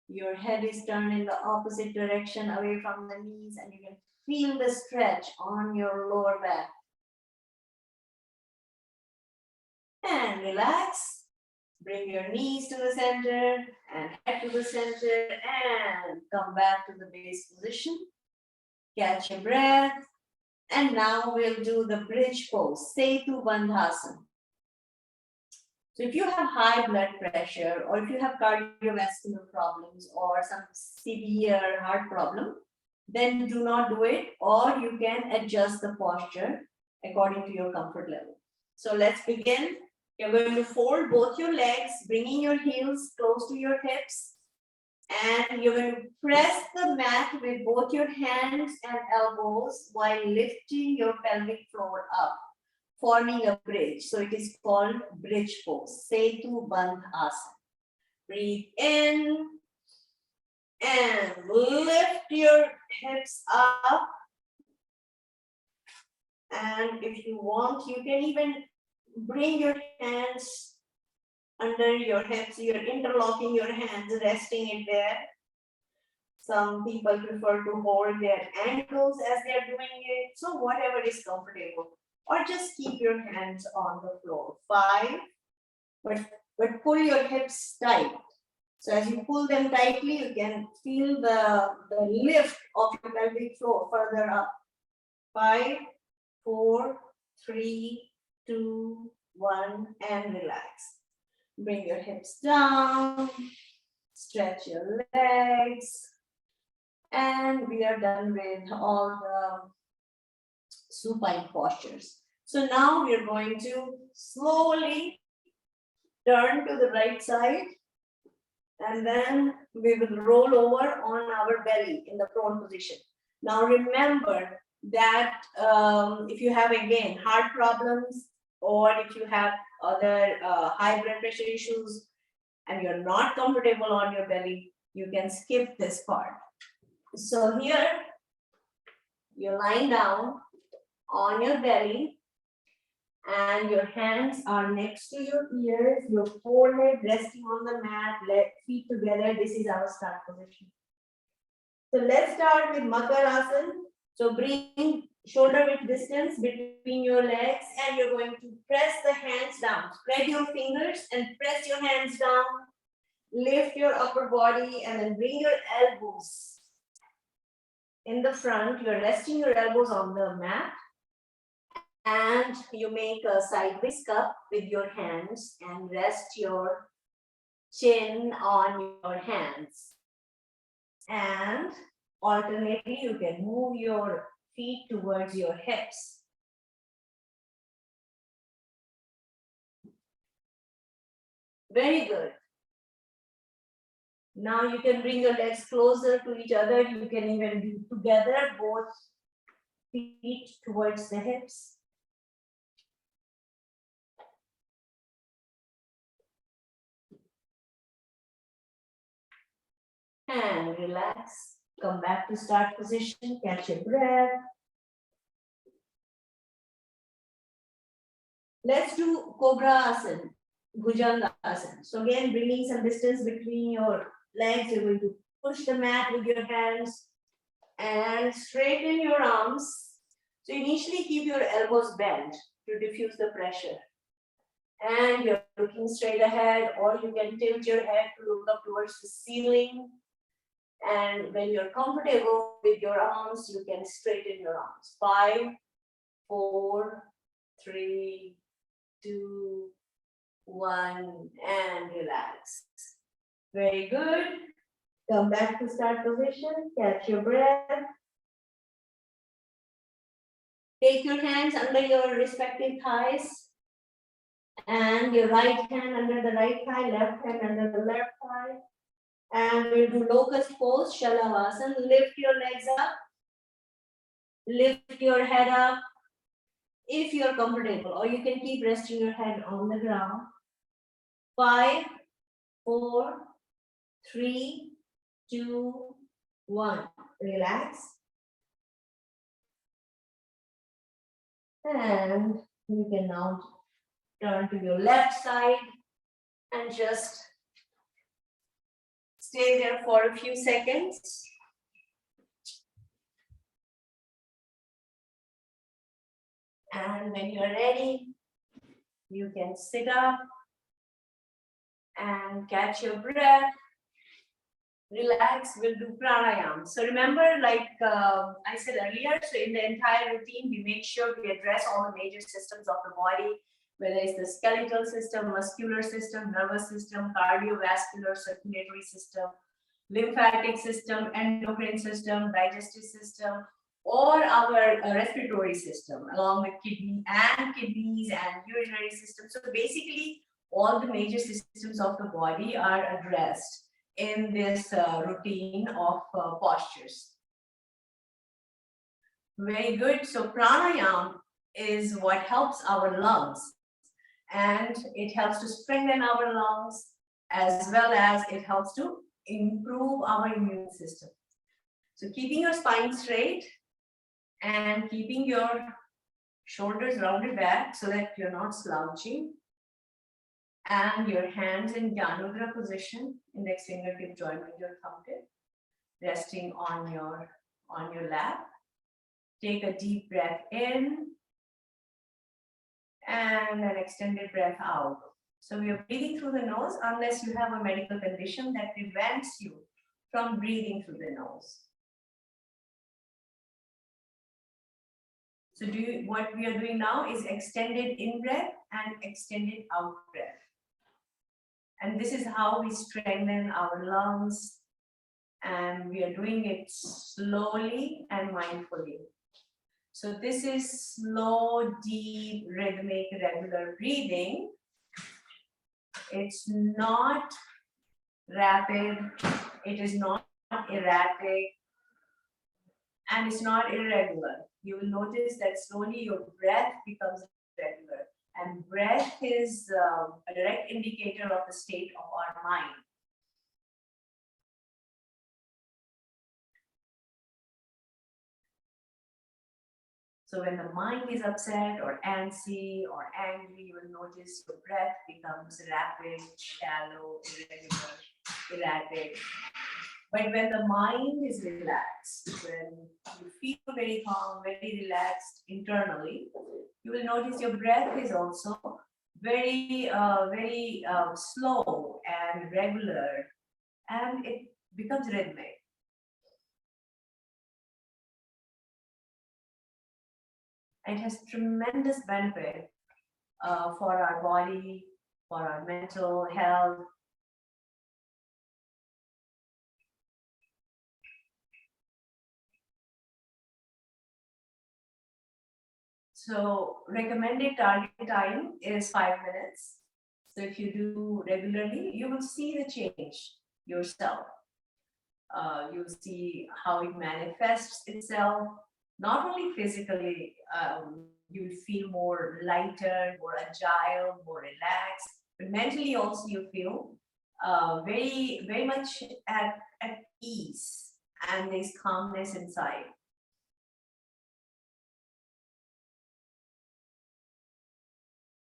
Your head is turned in the opposite direction away from the knees, and you can feel the stretch on your lower back. And relax. Bring your knees to the center and head to the center and come back to the base position. Catch your breath. And now we'll do the bridge pose, Setu Bandhasana. So if you have high blood pressure, or if you have cardiovascular problems or some severe heart problem, then do not do it, or you can adjust the posture according to your comfort level. So let's begin. You're going to fold both your legs, bringing your heels close to your hips, and you're going to press the mat with both your hands and elbows while lifting your pelvic floor up, forming a bridge. So it is called bridge pose, Setu Bandhasana. Breathe in and lift your hips up. And if you want, you can even bring your hands under your hips. You're interlocking your hands, resting it there. Some people prefer to hold their ankles as they're doing it. So whatever is comfortable. Or just keep your hands on the floor. 5, but pull your hips tight. So as you pull them tightly, you can feel the lift of your pelvic floor further up. 5, 4, 3, 2, 1, and relax. Bring your hips down, stretch your legs, and we are done with all the supine postures. So now we are going to slowly turn to the right side, and then we will roll over on our belly in the prone position. Now remember that if you have again heart problems, or if you have other high blood pressure issues and you're not comfortable on your belly, you can skip this part. So here you're lying down on your belly and your hands are next to your ears, your forehead resting on the mat, feet together. This is our start position. So let's start with Makarasana. So bring shoulder width distance between your legs, and you're going to press the hands down. Spread your fingers and press your hands down. Lift your upper body and then bring your elbows in the front. You're resting your elbows on the mat. And you make a sideways cup with your hands and rest your chin on your hands. And alternately, you can move your feet towards your hips. Very good. Now you can bring your legs closer to each other. You can even do together, both feet towards the hips. And relax. Come back to start position. Catch your breath. Let's do Cobra Asana, Bhujanga Asana. So again, bringing some distance between your legs. You're going to push the mat with your hands and straighten your arms. So initially keep your elbows bent to diffuse the pressure. And you're looking straight ahead, or you can tilt your head to look up towards the ceiling. And when you're comfortable with your arms, you can straighten your arms. 5, 4, 3, 2, 1, and relax. Very good. Come back to start position. Catch your breath. Take your hands under your respective thighs. And your right hand under the right thigh, left hand under the left thigh. And we'll do locust pose, Shalavasana. Lift your legs up. Lift your head up. If you're comfortable, or you can keep resting your head on the ground. 5, 4, 3, 2, 1. Relax. And you can now turn to your left side and just stay there for a few seconds. And when you're ready, you can sit up and catch your breath. relax, we'll do pranayam. So remember, like I said earlier, so in the entire routine, we make sure we address all the major systems of the body, whether it's the skeletal system, muscular system, nervous system, cardiovascular, circulatory system, lymphatic system, endocrine system, digestive system, or our respiratory system, along with kidneys and urinary system. So basically, all the major systems of the body are addressed in this routine of postures. Very good. So pranayam is what helps our lungs, and it helps to strengthen our lungs, as well as it helps to improve our immune system. So keeping your spine straight and keeping your shoulders rounded back so that you're not slouching, and your hands in Jnanmudra position, index fingertip joined with your thumb tip, resting on your lap. Take a deep breath in and an extended breath out. So we are breathing through the nose unless you have a medical condition that prevents you from breathing through the nose. So what we are doing now is extended in breath and extended out breath. And this is how we strengthen our lungs, and we are doing it slowly and mindfully. So this is slow, deep, rhythmic, regular breathing. It's not rapid, it is not erratic, and it's not irregular. You will notice that slowly your breath becomes regular. And breath is a direct indicator of the state of our mind. So when the mind is upset or antsy or angry, you will notice your breath becomes rapid, shallow, irregular, erratic. But when the mind is relaxed, when you feel very calm, very relaxed internally, you will notice your breath is also very slow and regular, and it becomes rhythmic. It has tremendous benefit for our body, for our mental health. So recommended target time is 5 minutes. So if you do regularly, you will see the change yourself. You'll see how it manifests itself, not only physically, you'll feel more lighter, more agile, more relaxed, but mentally also you feel very, very much at ease, and there's calmness inside.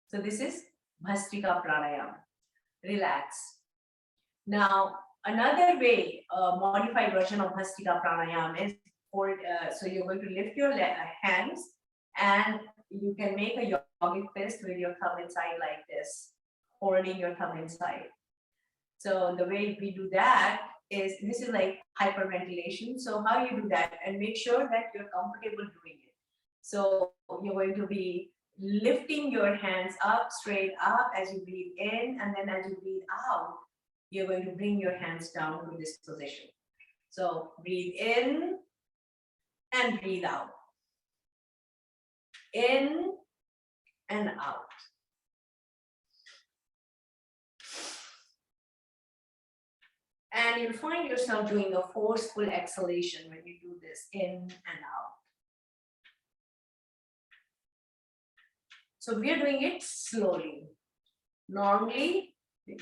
So this is Bhastrika Pranayama, relax. Now, another way, a modified version of Bhastrika Pranayama is so you're going to lift your hands, and you can make a yogic fist with your thumb inside like this, holding your thumb inside. So the way we do that is, this is like hyperventilation. So how you do that, and make sure that you're comfortable doing it. So you're going to be lifting your hands up, straight up as you breathe in, and then as you breathe out, you're going to bring your hands down to this position. So breathe in and breathe out. In and out. And you'll find yourself doing a forceful exhalation when you do this in and out. So we are doing it slowly. Normally,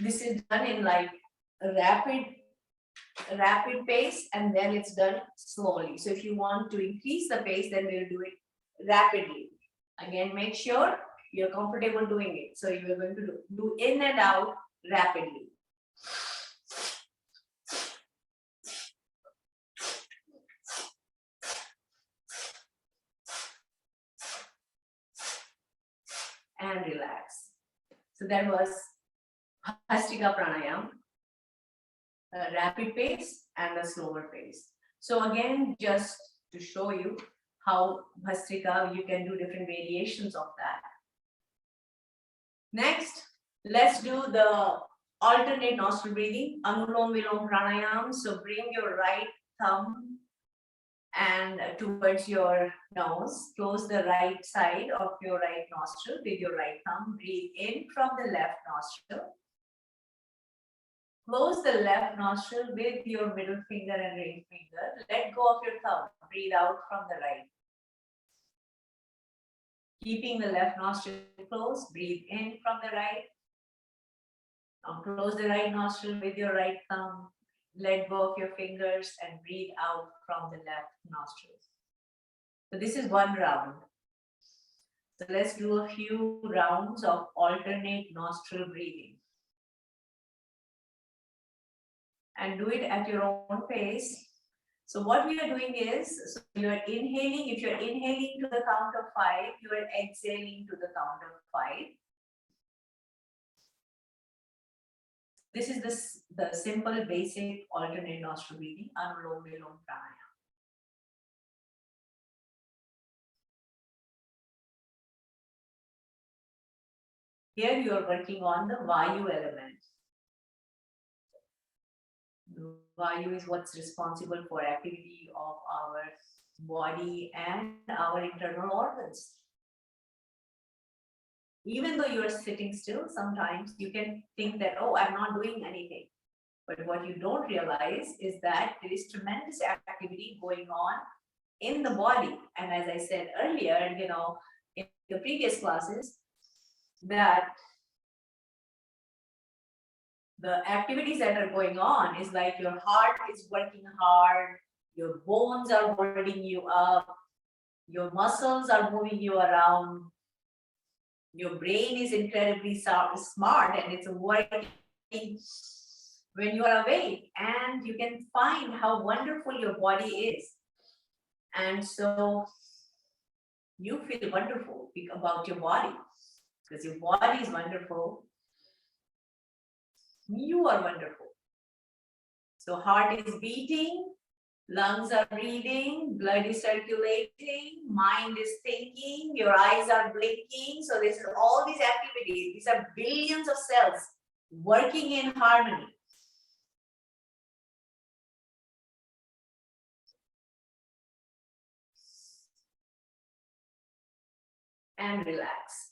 this is done in like a rapid pace, and then it's done slowly. So if you want to increase the pace, then we'll do it rapidly. Again, make sure you're comfortable doing it. So you're going to do in and out rapidly. And relax. So that was Bhastrika Pranayama. a rapid pace and a slower pace. So again, just to show you how Bhastrika, you can do different variations of that. Next, let's do the alternate nostril breathing, Anulom Vilom Pranayam. So bring your right thumb and towards your nose, close the right side of your right nostril with your right thumb, breathe in from the left nostril. Close the left nostril with your middle finger and ring finger. Let go of your thumb. Breathe out from the right. Keeping the left nostril closed, breathe in from the right. Now close the right nostril with your right thumb. Let go of your fingers and breathe out from the left nostril. So this is one round. So let's do a few rounds of alternate nostril breathing. And do it at your own pace. So what we are doing is, so you are inhaling. If you're inhaling to the count of 5, you are exhaling to the count of 5. This is the simple, basic alternate nostril breathing, Anulom Vilom Pranayama. Here you are working on the Vayu element. The Vayu is what's responsible for activity of our body and our internal organs. Even though you are sitting still, sometimes you can think that, oh, I'm not doing anything. But what you don't realize is that there is tremendous activity going on in the body. And as I said earlier, in the previous classes, that the activities that are going on is like your heart is working hard, your bones are holding you up, your muscles are moving you around, your brain is incredibly smart and it's working when you are awake, and you can find how wonderful your body is. And so you feel wonderful about your body because your body is wonderful. You are wonderful. So heart is beating, lungs are breathing, blood is circulating, mind is thinking, your eyes are blinking. So this is all these activities. These are billions of cells working in harmony. And relax.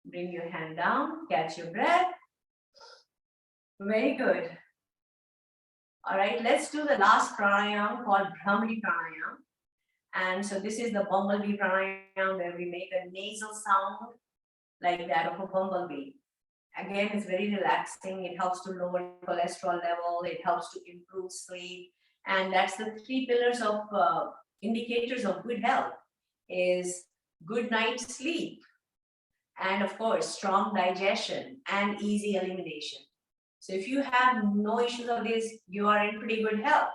Bring your hand down, catch your breath. Very good. All right, let's do the last pranayam called Bhramari pranayam. And so this is the bumblebee pranayam where we make a nasal sound like that of a bumblebee. Again, it's very relaxing. It helps to lower cholesterol level. It helps to improve sleep. And that's the 3 pillars of indicators of good health is good night's sleep. And of course, strong digestion and easy elimination. So if you have no issues of this, you are in pretty good health.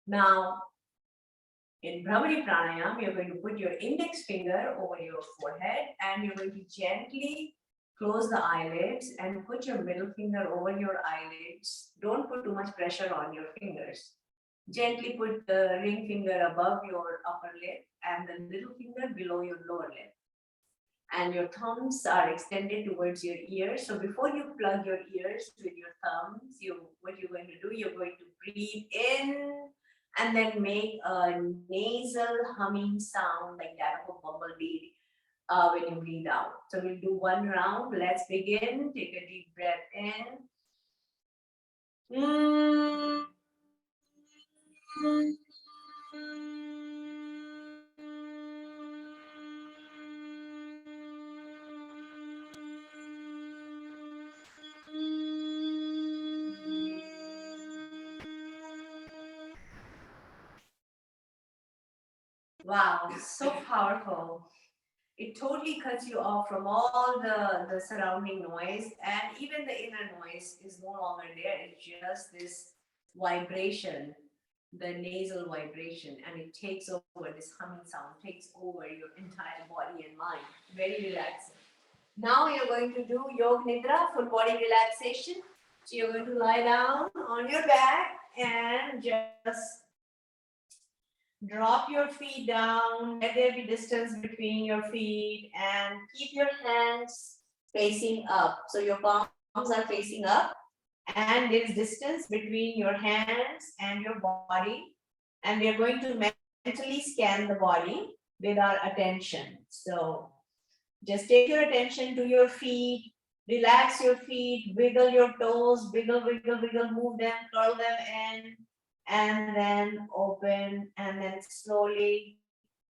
Now, in Bhramari Pranayam, you're going to put your index finger over your forehead and you're going to gently close the eyelids and put your middle finger over your eyelids. Don't put too much pressure on your fingers. Gently put the ring finger above your upper lip and the little finger below your lower lip. And your thumbs are extended towards your ears. So before you plug your ears with your thumbs, what you're going to do, you're going to breathe in and then make a nasal humming sound like that of a bumblebee when you breathe out. So we'll do one round. Let's begin. Take a deep breath in. Wow, so powerful. It totally cuts you off from all the surrounding noise, and even the inner noise is no longer there. It's just this vibration, the nasal vibration, and it takes over, this humming sound takes over your entire body and mind. Very relaxing. Now you're going to do Yog Nidra, full body relaxation. So you're going to lie down on your back and just drop your feet down. Let there be distance between your feet and keep your hands facing up. So your palms are facing up and there is distance between your hands and your body. And we are going to mentally scan the body with our attention. So just take your attention to your feet, relax your feet, wiggle your toes, wiggle, wiggle, wiggle, move them, curl them in, and then open, and then slowly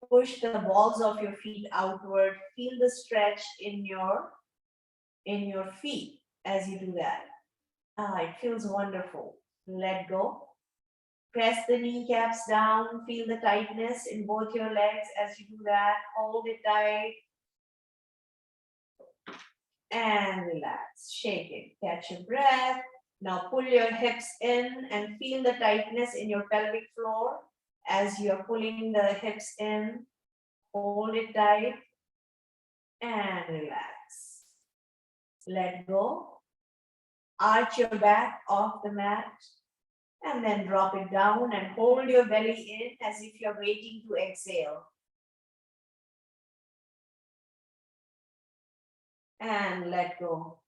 push the balls of your feet outward. Feel the stretch in your feet as you do that. It feels wonderful. Let go. Press the kneecaps down. Feel the tightness in both your legs as you do that. Hold it tight. And relax. Shake it. Catch your breath. Now pull your hips in and feel the tightness in your pelvic floor as you're pulling the hips in. Hold it tight and relax. Let go. Arch your back off the mat and then drop it down and hold your belly in as if you're waiting to exhale. And let go.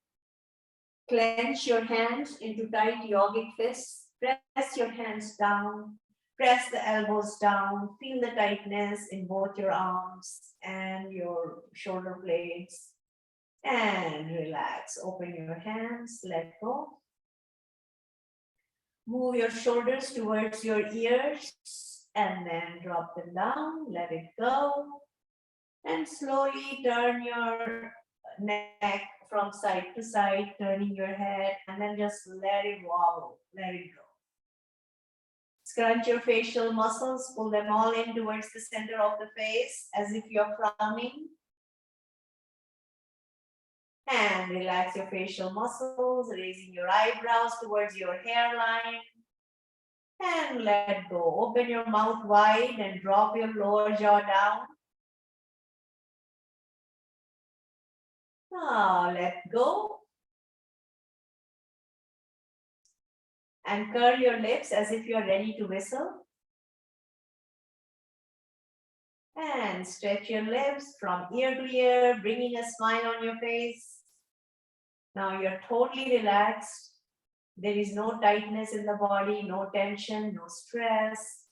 Clench your hands into tight yogic fists. Press your hands down. Press the elbows down. Feel the tightness in both your arms and your shoulder blades. And relax. Open your hands. Let go. Move your shoulders towards your ears and then drop them down. Let it go. And slowly turn your neck from side to side, turning your head, and then just let it wobble. Let it go. Scrunch your facial muscles, pull them all in towards the center of the face as if you're frowning. And relax your facial muscles, raising your eyebrows towards your hairline. And let go. Open your mouth wide and drop your lower jaw down. Now let go. And curl your lips as if you're ready to whistle. And stretch your lips from ear to ear, bringing a smile on your face. Now you're totally relaxed. There is no tightness in the body, no tension, no stress.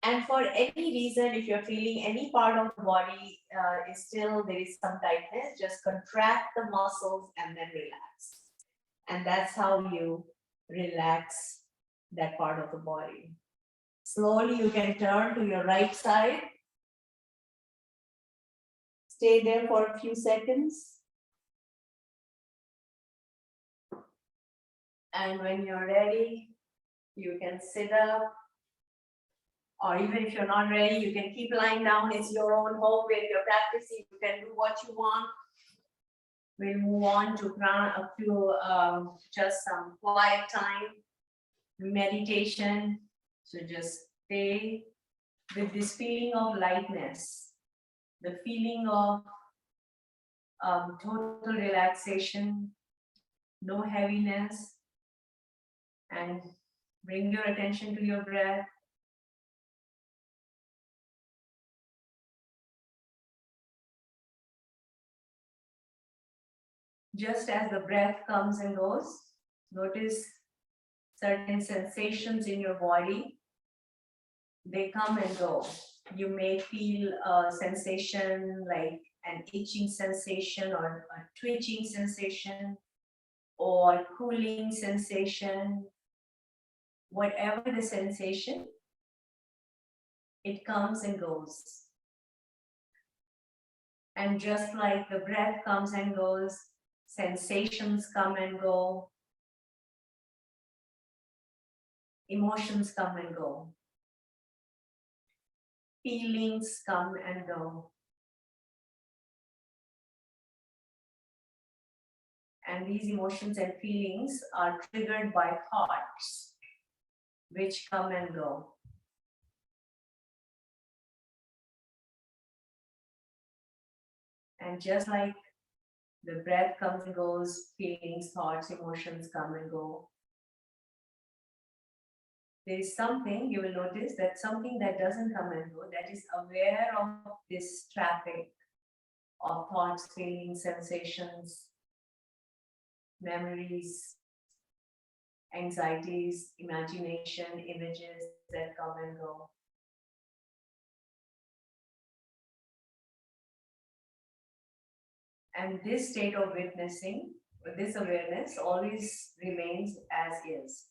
And for any reason, if you're feeling any part of the body is still, there is some tightness, just contract the muscles and then relax. And that's how you relax that part of the body. Slowly you can turn to your right side. Stay there for a few seconds. And when you're ready, you can sit up. Or even if you're not ready, you can keep lying down. It's your own home where you're practicing. You can do what you want. We'll move on to just some quiet time, meditation. So just stay with this feeling of lightness, the feeling of total relaxation, no heaviness, and bring your attention to your breath. Just as the breath comes and goes, notice certain sensations in your body. They come and go. You may feel a sensation like an itching sensation or a twitching sensation or cooling sensation. Whatever the sensation, it comes and goes. And just like the breath comes and goes, sensations come and go, emotions come and go, feelings come and go. And these emotions and feelings are triggered by thoughts, which come and go. And just like The breath comes and goes, feelings, thoughts, emotions come and go. There is something, you will notice that something that doesn't come and go, that is aware of this traffic of thoughts, feelings, sensations, memories, anxieties, imagination, images that come and go. And this state of witnessing, this awareness always remains as is.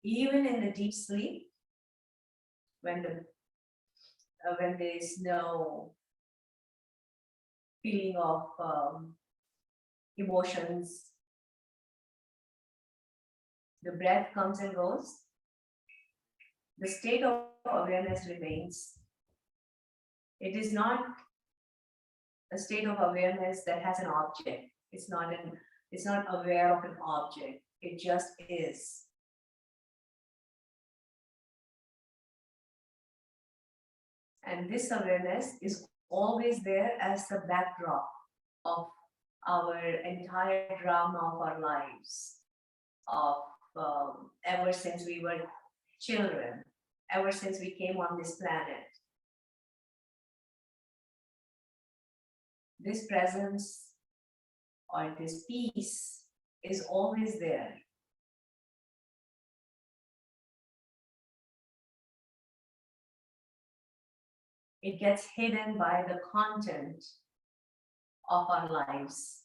Even in the deep sleep, when there is no feeling of emotions, the breath comes and goes, the state of awareness remains. It is not a state of awareness that has an object. It's not aware of an object. It just is. And this awareness is always there as the backdrop of our entire drama of our lives, of ever since we were children, ever since we came on this planet. This presence or this peace is always there. It gets hidden by the content of our lives.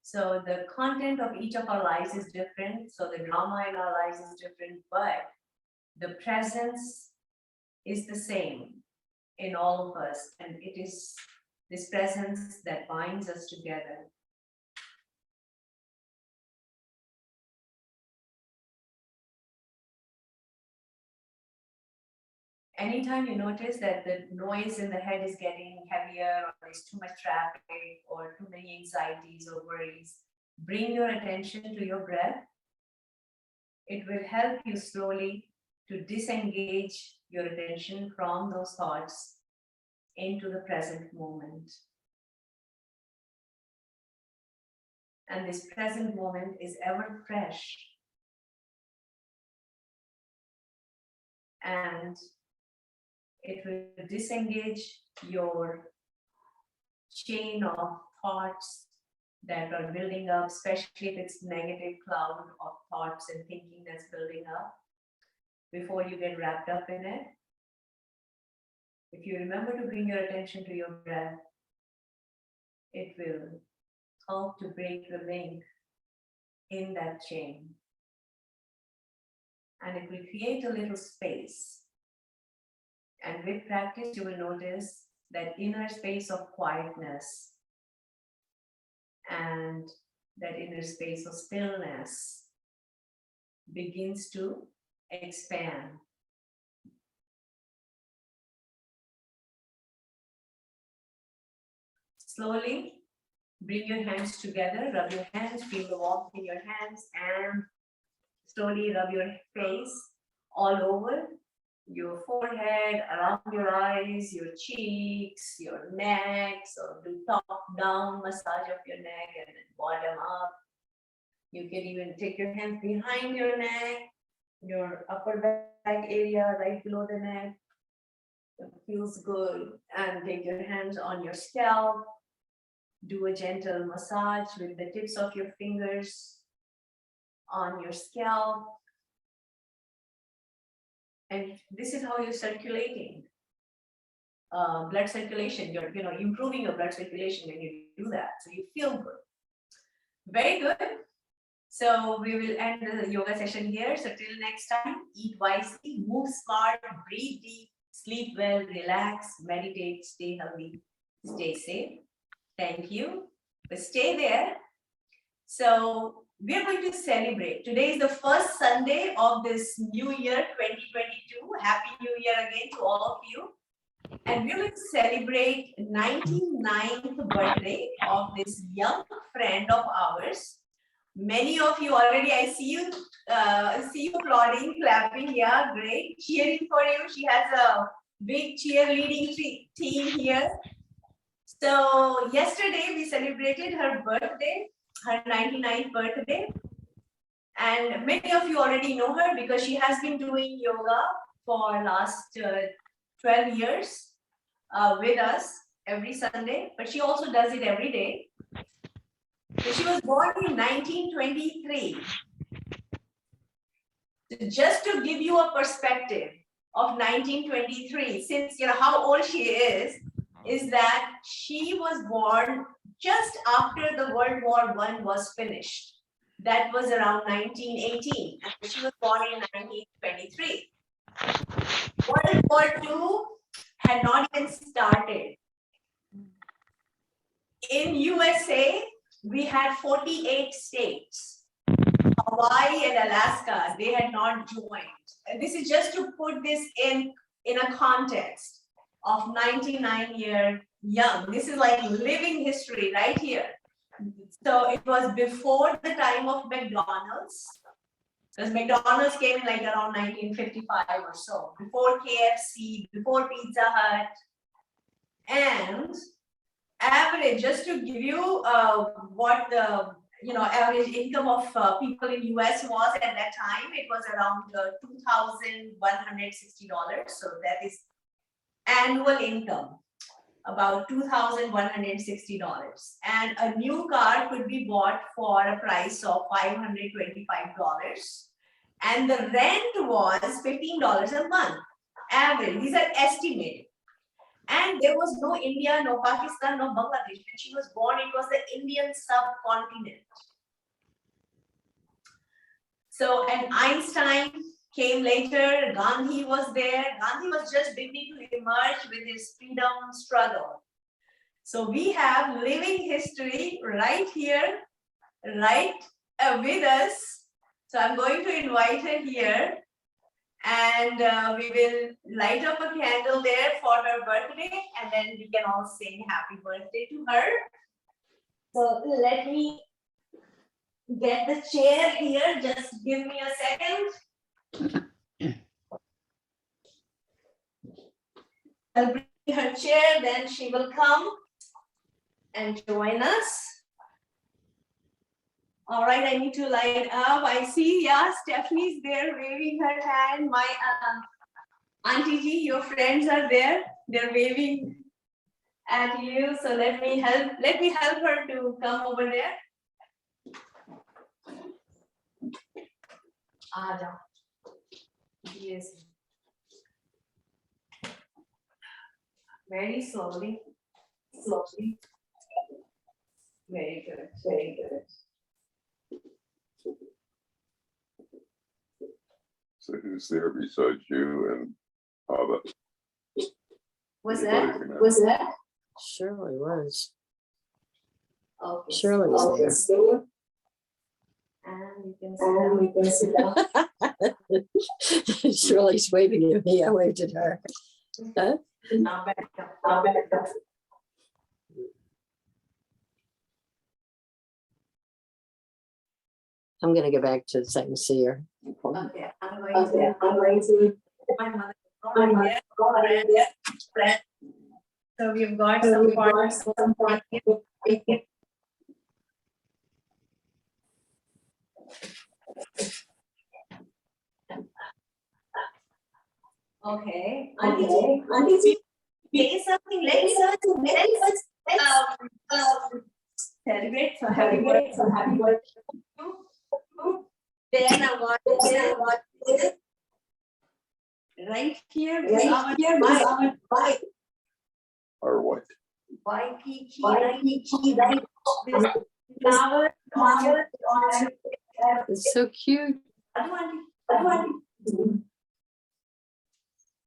So the content of each of our lives is different. So the drama in our lives is different, but the presence is the same in all of us. And it is this presence that binds us together. Anytime you notice that the noise in the head is getting heavier, or there's too much traffic, or too many anxieties or worries, bring your attention to your breath. It will help you slowly to disengage your attention from those thoughts into the present moment. And this present moment is ever fresh. And it will disengage your chain of thoughts that are building up, especially if it's negative cloud of thoughts and thinking that's building up, before you get wrapped up in it. If you remember to bring your attention to your breath, it will help to break the link in that chain. And it will create a little space. And with practice, you will notice that inner space of quietness and that inner space of stillness begins to expand. Slowly, bring your hands together, rub your hands, feel the warmth in your hands, and slowly rub your face all over. Your forehead, around your eyes, your cheeks, your neck. So do top-down massage of your neck and then bottom up. You can even take your hands behind your neck, your upper back area right below the neck. It feels good. And take your hands on your scalp. Do a gentle massage with the tips of your fingers on your scalp. And this is how you're circulating. Blood circulation, you're improving your blood circulation when you do that. So you feel good. Very good. So we will end the yoga session here. So till next time, eat wisely, move smart, breathe deep, sleep well, relax, meditate, stay healthy, stay safe. Thank you. But stay there. So we're going to celebrate. Today is the first Sunday of this new year, 2022. Happy New Year again to all of you. And we're going to celebrate 99th birthday of this young friend of ours. Many of you already, I see you applauding, clapping. Yeah, great. Cheering for you. She has a big cheerleading team here. So yesterday we celebrated her birthday, her 99th birthday. And many of you already know her because she has been doing yoga for last 12 years with us every Sunday, but she also does it every day. So she was born in 1923. So just to give you a perspective of 1923, since you know how old she is that she was born just after the World War I was finished. That was around 1918, and she was born in 1923. World War II had not even started. In USA, we had 48 states. Hawaii and Alaska, they had not joined. And this is just to put this in a context of 99 year young. This is like living history right here. So it was before the time of McDonald's, because McDonald's came in like around 1955 or so, before KFC, before Pizza Hut. And average, just to give you what the average income of people in US was at that time, it was around $2,160. So that is annual income, about $2,160. And a new car could be bought for a price of $525. And the rent was $15 a month, average. These are estimated. And there was no India, no Pakistan, no Bangladesh. When she was born, it was the Indian subcontinent. So, and Einstein came later, Gandhi was there. Gandhi was just beginning to emerge with his freedom struggle. So we have living history right here, right with us. So I'm going to invite her here. And we will light up a candle there for her birthday, and then we can all sing happy birthday to her. So let me get the chair here. Just give me a second. I'll bring her chair, then she will come and join us. All right, I need to light up. I see, yeah, Stephanie's there waving her hand. My Auntyji, your friends are there. They're waving at you. So let me help her to come over there. Abha. Yes. Very slowly. Slowly. Very good. Very good. So who's there besides you and Abha? Was Anybody that? remember? Was that? Shirley was. Okay. Shirley was there. And we can sit down. Shirley's waving at me. I waved at her. Huh? Now back up. Now back up. I'm gonna go back to St. Cyr. Okay, I'm going to my mother. So we've got some parts. Okay. Auntyji, say something. Let's celebrate. So happy birthday. Then I want right here. Or what? Waikiki, right? This flower. It's so cute.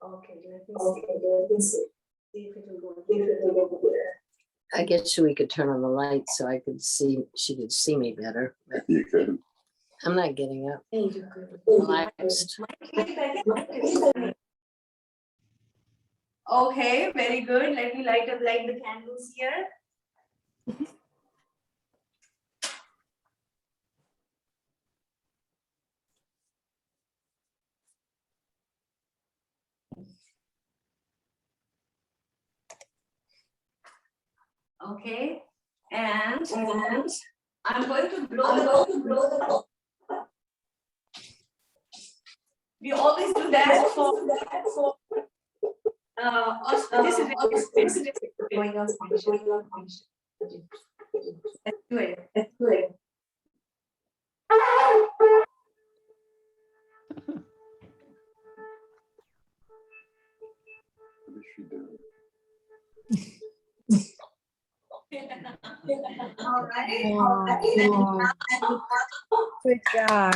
Okay, let me see if it will go. I guess we could turn on the lights so I could see, she could see me better. But You could. I'm not getting up. Relaxed. Okay, very good. Let me light the candles here. Okay, and I'm going to blow the. We always do that for. This is going on function. Let's do it. What is she doing? All right. Good job.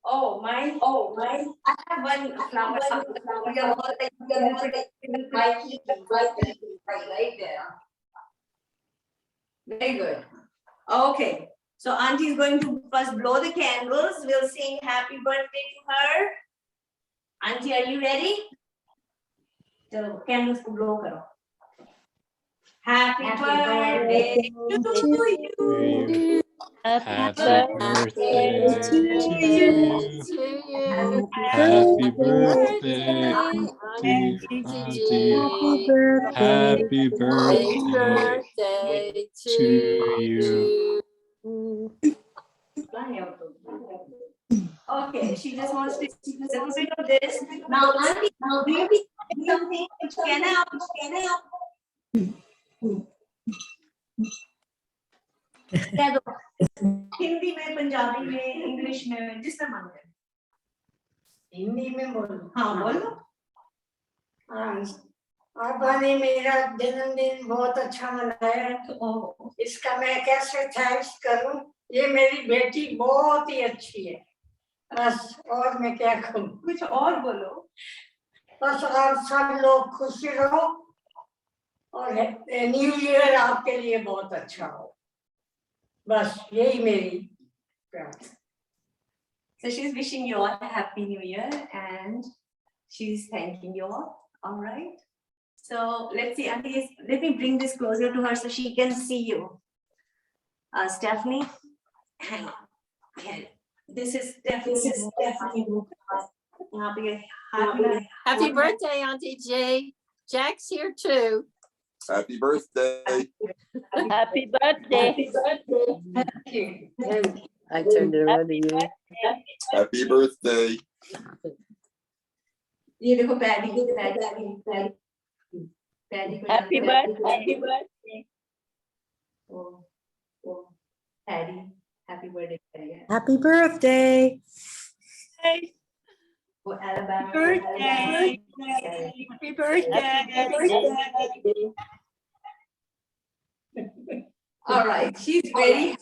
Oh my! I have one flower. Right there. Very good. Okay. So Auntie is going to first blow the candles. We'll sing happy birthday to her. Auntie, are you ready? Chalo, candles ko blow karo. Happy birthday to you. Happy birthday to you. Happy birthday, Auntie. Happy birthday to you. Okay, she just wants to see a little bit of this. Now, Auntie, do you think something which can help? Hindi में, पंजाबी में, English में, जिसका मन करे। हिंदी में बोलो। हाँ बोलो। आभा ने मेरा जन्मदिन बहुत अच्छा मनाया। इसका मैं कैसे थैंक्स करूं? ये मेरी बेटी बहुत ही अच्छी है। बस और मैं क्या कहूँ? कुछ और बोलो। बस आप सब लोग खुश रहो और न्यू ईयर आपके लिए बहुत अच्छा हो। बस यही मेरी प्रार्थना। So she's wishing you all a happy new year and she's thanking you all. All right. So let's see, Auntie, let me bring this closer to her so she can see you. Stephanie, hang on. Yeah. This is Stephanie. Happy birthday, Auntie J. Jack's here too. Happy birthday. Happy birthday. I turned it around to you. Happy birthday. ये देखो paddy को Happy birthday. Paddy happy birthday paddy Happy birthday. वो Alabama Happy birthday. all right, she's very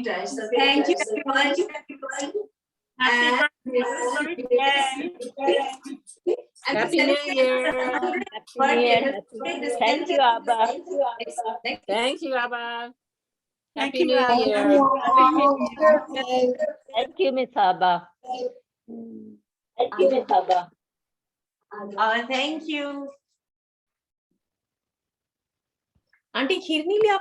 touched. So thank you everyone. And Happy New Year. Thank you, Abha. Thank you, Abha. Happy you, New Abha. Year. Thank you, Miss Abha. Thank you, Miss Abha. thank you. Auntie, खीर नहीं लिया?